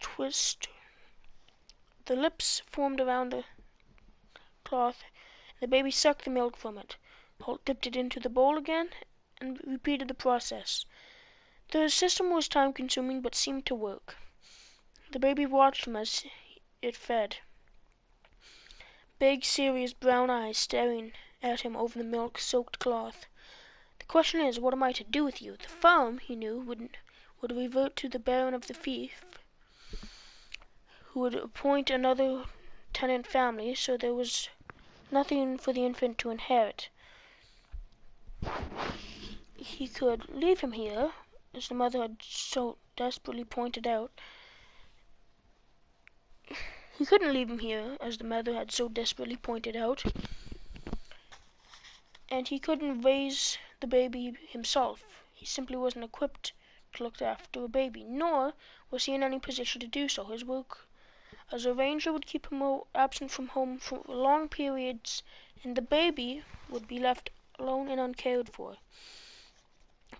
The baby sucked the milk from it. Holt dipped it into the bowl again and repeated the process. The system was time-consuming but seemed to work. The baby watched him as it fed. Big, serious brown eyes staring at him over the milk-soaked cloth. "The question is, what am I to do with you?" The farm, he knew, would revert to the Baron of the Fief, who would appoint another tenant family, so there was nothing for the infant to inherit. He could leave him here, as the mother had so desperately pointed out. He couldn't leave him here, as the mother had so desperately pointed out. And he couldn't raise the baby himself. He simply wasn't equipped to look after a baby, nor was he in any position to do so. His work as a ranger would keep him absent from home for long periods, and the baby would be left alone and uncared for.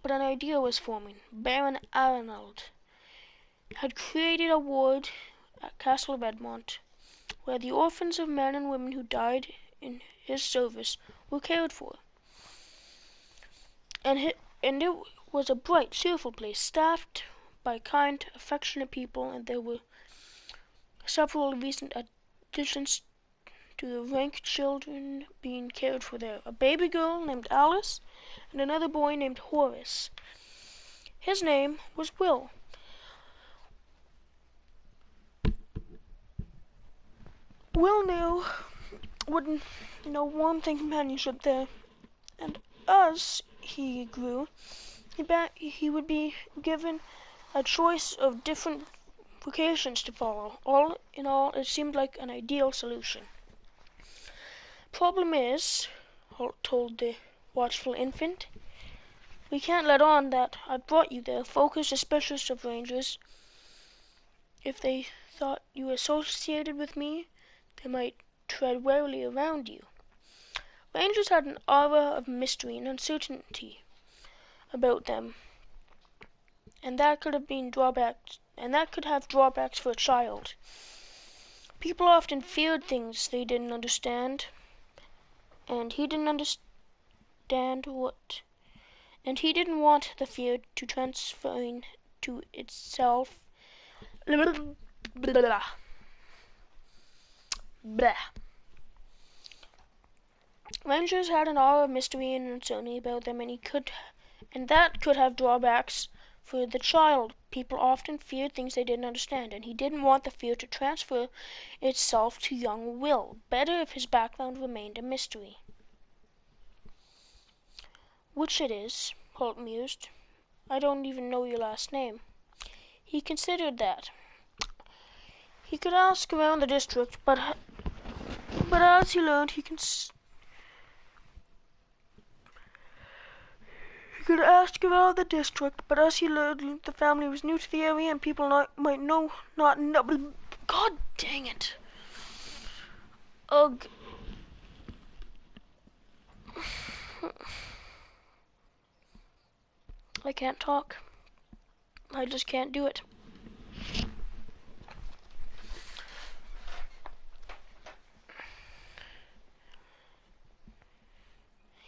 But an idea was forming. Baron Arnold had created a ward at Castle of Edmont, where the orphans of men and women who died in his service were cared for. And it was a bright, cheerful place, staffed by kind, affectionate people, and there were several recent additions to the rank children being cared for there. A baby girl named Alice, and another boy named Horace. His name was Will. Will would warmth and companionship there, and as he grew, he would be given a choice of different vocations to follow. All in all, it seemed like an ideal solution. Problem is, Holt told the watchful infant, we can't let on that I brought you there. Folk are suspicious of rangers. If they thought you associated with me, they might tread warily around you. Rangers had an aura of mystery and uncertainty about them, and that could have drawbacks for a child. People often feared things they didn't understand, and he didn't want the fear to transfer into itself. Blah. Blah. Rangers had an aura of mystery and uncertainty about them, and that could have drawbacks for the child. People often feared things they didn't understand, and he didn't want the fear to transfer itself to young Will. Better if his background remained a mystery. Which it is, Holt mused. I don't even know your last name. He considered that. He could ask around the district, but as he learned, he could ask around the district, but as he learned, the family was new to the area, and people might not know. God dang it! Ugh. I can't talk. I just can't do it.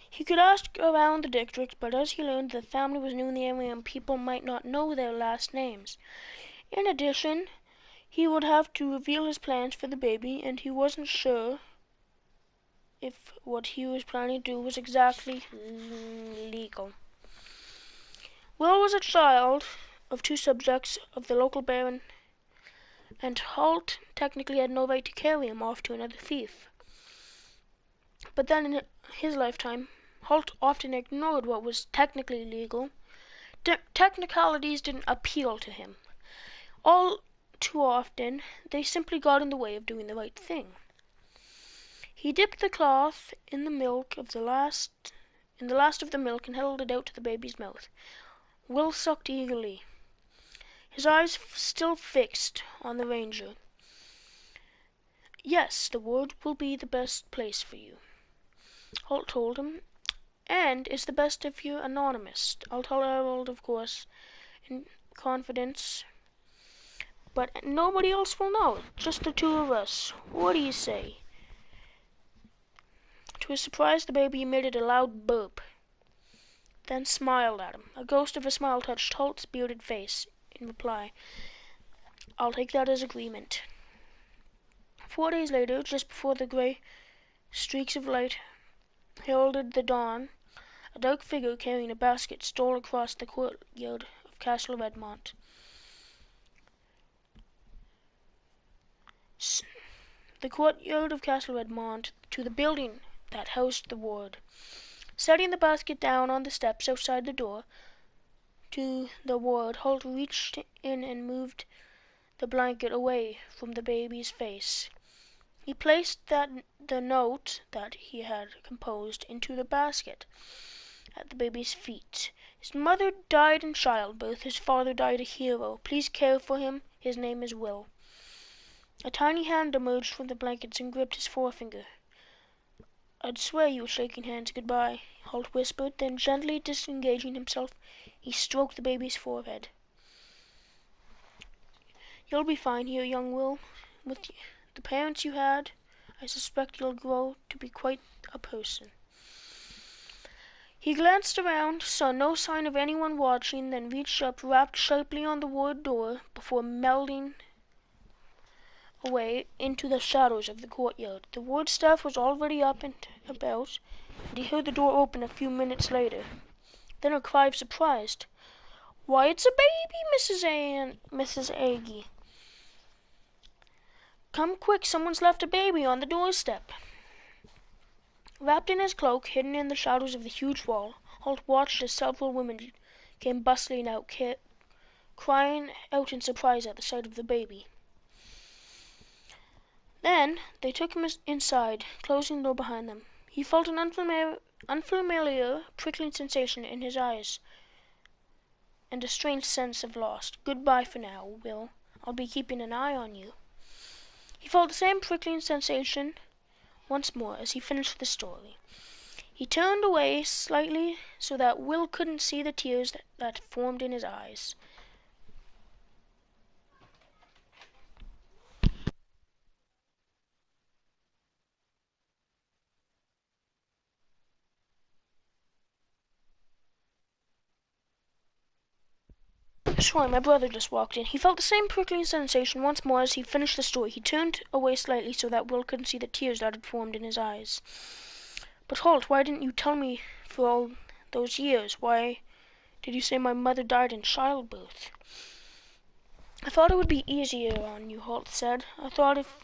He could ask around the district, but as he learned, the family was new in the area and people might not know their last names. In addition, he would have to reveal his plans for the baby, and he wasn't sure if what he was planning to do was exactly legal. Will was a child of two subjects of the local baron, and Holt technically had no right to carry him off to another fief. But then in his lifetime, Holt often ignored what was technically legal. Technicalities didn't appeal to him. All too often, they simply got in the way of doing the right thing. He dipped the cloth in the last of the milk and held it out to the baby's mouth. Will sucked eagerly, his eyes still fixed on the ranger. Yes, the ward will be the best place for you, Holt told him, and it's the best if you're anonymous. I'll tell Harold, of course, in confidence, but nobody else will know. Just the two of us. What do you say? To his surprise, the baby emitted a loud burp, then smiled at him. A ghost of a smile touched Holt's bearded face. In reply, I'll take that as agreement. 4 days later, just before the grey streaks of light heralded the dawn, a dark figure carrying a basket stole across the courtyard of Castle of Edmont. The courtyard of Castle of Edmont to the building that housed the ward. Setting the basket down on the steps outside the door to the ward, Holt reached in and moved the blanket away from the baby's face. He placed the note that he had composed into the basket at the baby's feet. His mother died in childbirth. His father died a hero. Please care for him. His name is Will. A tiny hand emerged from the blankets and gripped his forefinger. I'd swear you were shaking hands goodbye, Holt whispered. Then, gently disengaging himself, he stroked the baby's forehead. You'll be fine here, young Will. With the parents you had, I suspect you'll grow to be quite a person." He glanced around, saw no sign of anyone watching, then reached up, rapped sharply on the wood door before melting away into the shadows of the courtyard. The wood staff was already up and about, and he heard the door open a few minutes later. Then a cry of surprise. "Why, it's a baby, Mrs. Aggie. Come quick, someone's left a baby on the doorstep." Wrapped in his cloak, hidden in the shadows of the huge wall, Holt watched as several women came bustling out, crying out in surprise at the sight of the baby. Then they took him inside, closing the door behind them. He felt an unfamiliar prickling sensation in his eyes and a strange sense of loss. "Goodbye for now, Will. I'll be keeping an eye on you." He felt the same prickling sensation once more as he finished the story. He turned away slightly so that Will couldn't see the tears that formed in his eyes. Sorry, my brother just walked in. He felt the same prickling sensation once more as he finished the story. He turned away slightly so that Will couldn't see the tears that had formed in his eyes. "But Holt, why didn't you tell me for all those years? Why did you say my mother died in childbirth?" "I thought it would be easier on you," Holt said. "I thought if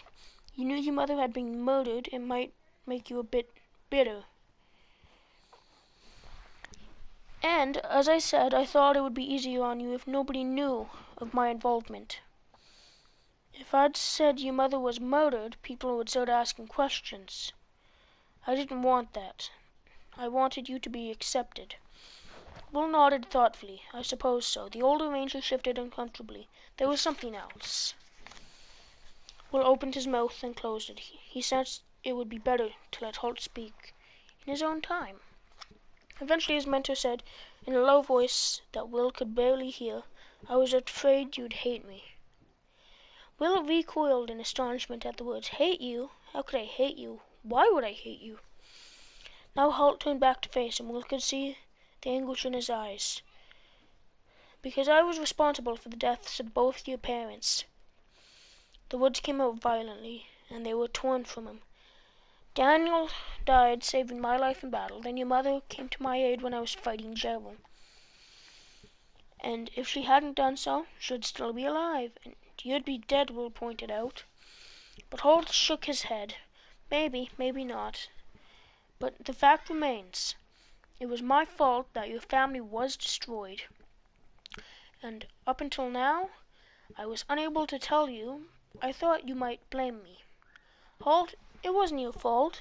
you knew your mother had been murdered, it might make you a bit bitter. And, as I said, I thought it would be easier on you if nobody knew of my involvement. If I'd said your mother was murdered, people would start asking questions. I didn't want that. I wanted you to be accepted." Will nodded thoughtfully. "I suppose so." The older ranger shifted uncomfortably. There was something else. Will opened his mouth and closed it. He sensed it would be better to let Holt speak in his own time. Eventually his mentor said, in a low voice that Will could barely hear, "I was afraid you'd hate me." Will recoiled in astonishment at the words. "Hate you? How could I hate you? Why would I hate you?" Now Holt turned back to face him. Will could see the anguish in his eyes. "Because I was responsible for the deaths of both your parents." The words came out violently, and they were torn from him. "Daniel died saving my life in battle. Then your mother came to my aid when I was fighting Gerald. And if she hadn't done so, she'd still be alive. And you'd be dead," Will pointed out. But Holt shook his head. "Maybe, maybe not. But the fact remains. It was my fault that your family was destroyed. And up until now, I was unable to tell you. I thought you might blame me. Holt, it wasn't your fault.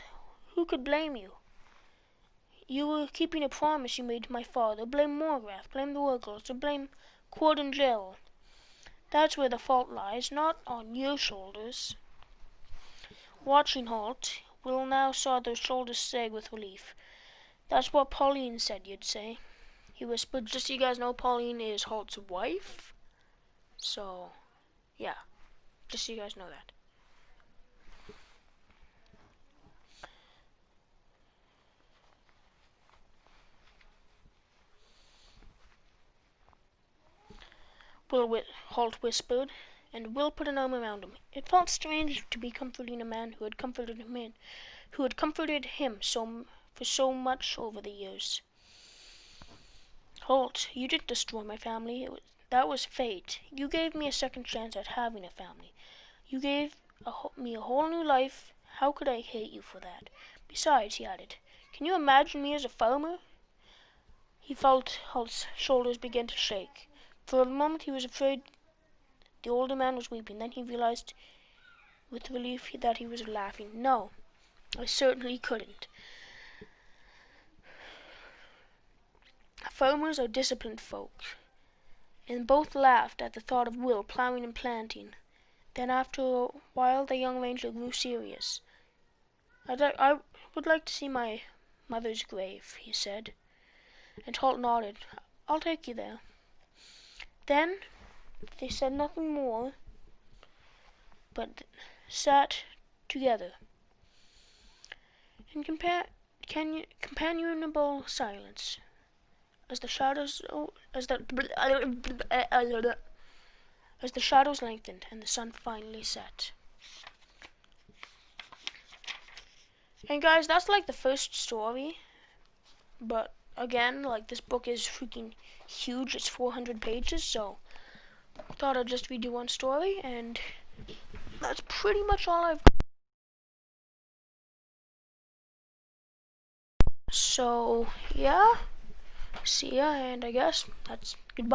Who could blame you? You were keeping a promise you made to my father. Blame Morgrath, blame the Wurgles, or blame Cord and Gerald. That's where the fault lies, not on your shoulders." Watching Holt, Will now saw those shoulders sag with relief. "That's what Pauline said you'd say," he whispered. "Just so you guys know, Pauline is Holt's wife. So, yeah, just so you guys know that." Holt whispered, and Will put an arm around him. It felt strange to be comforting a man who had comforted him for so much over the years. "Holt, you didn't destroy my family. That was fate. You gave me a second chance at having a family. You gave me a whole new life. How could I hate you for that? Besides," he added, "can you imagine me as a farmer?" He felt Holt's shoulders begin to shake. For a moment he was afraid the older man was weeping. Then he realized with relief that he was laughing. "No, I certainly couldn't. Farmers are disciplined folk." And both laughed at the thought of Will plowing and planting. Then after a while the young ranger grew serious. I would like to see my mother's grave," he said. And Holt nodded. "I'll take you there." Then they said nothing more but sat together in companionable silence as the shadows lengthened and the sun finally set. And guys, that's like the first story, but again, like, this book is freaking huge. It's 400 pages, so I thought I'd just read you one story, and that's pretty much all I've got. So yeah, see ya, and I guess that's goodbye.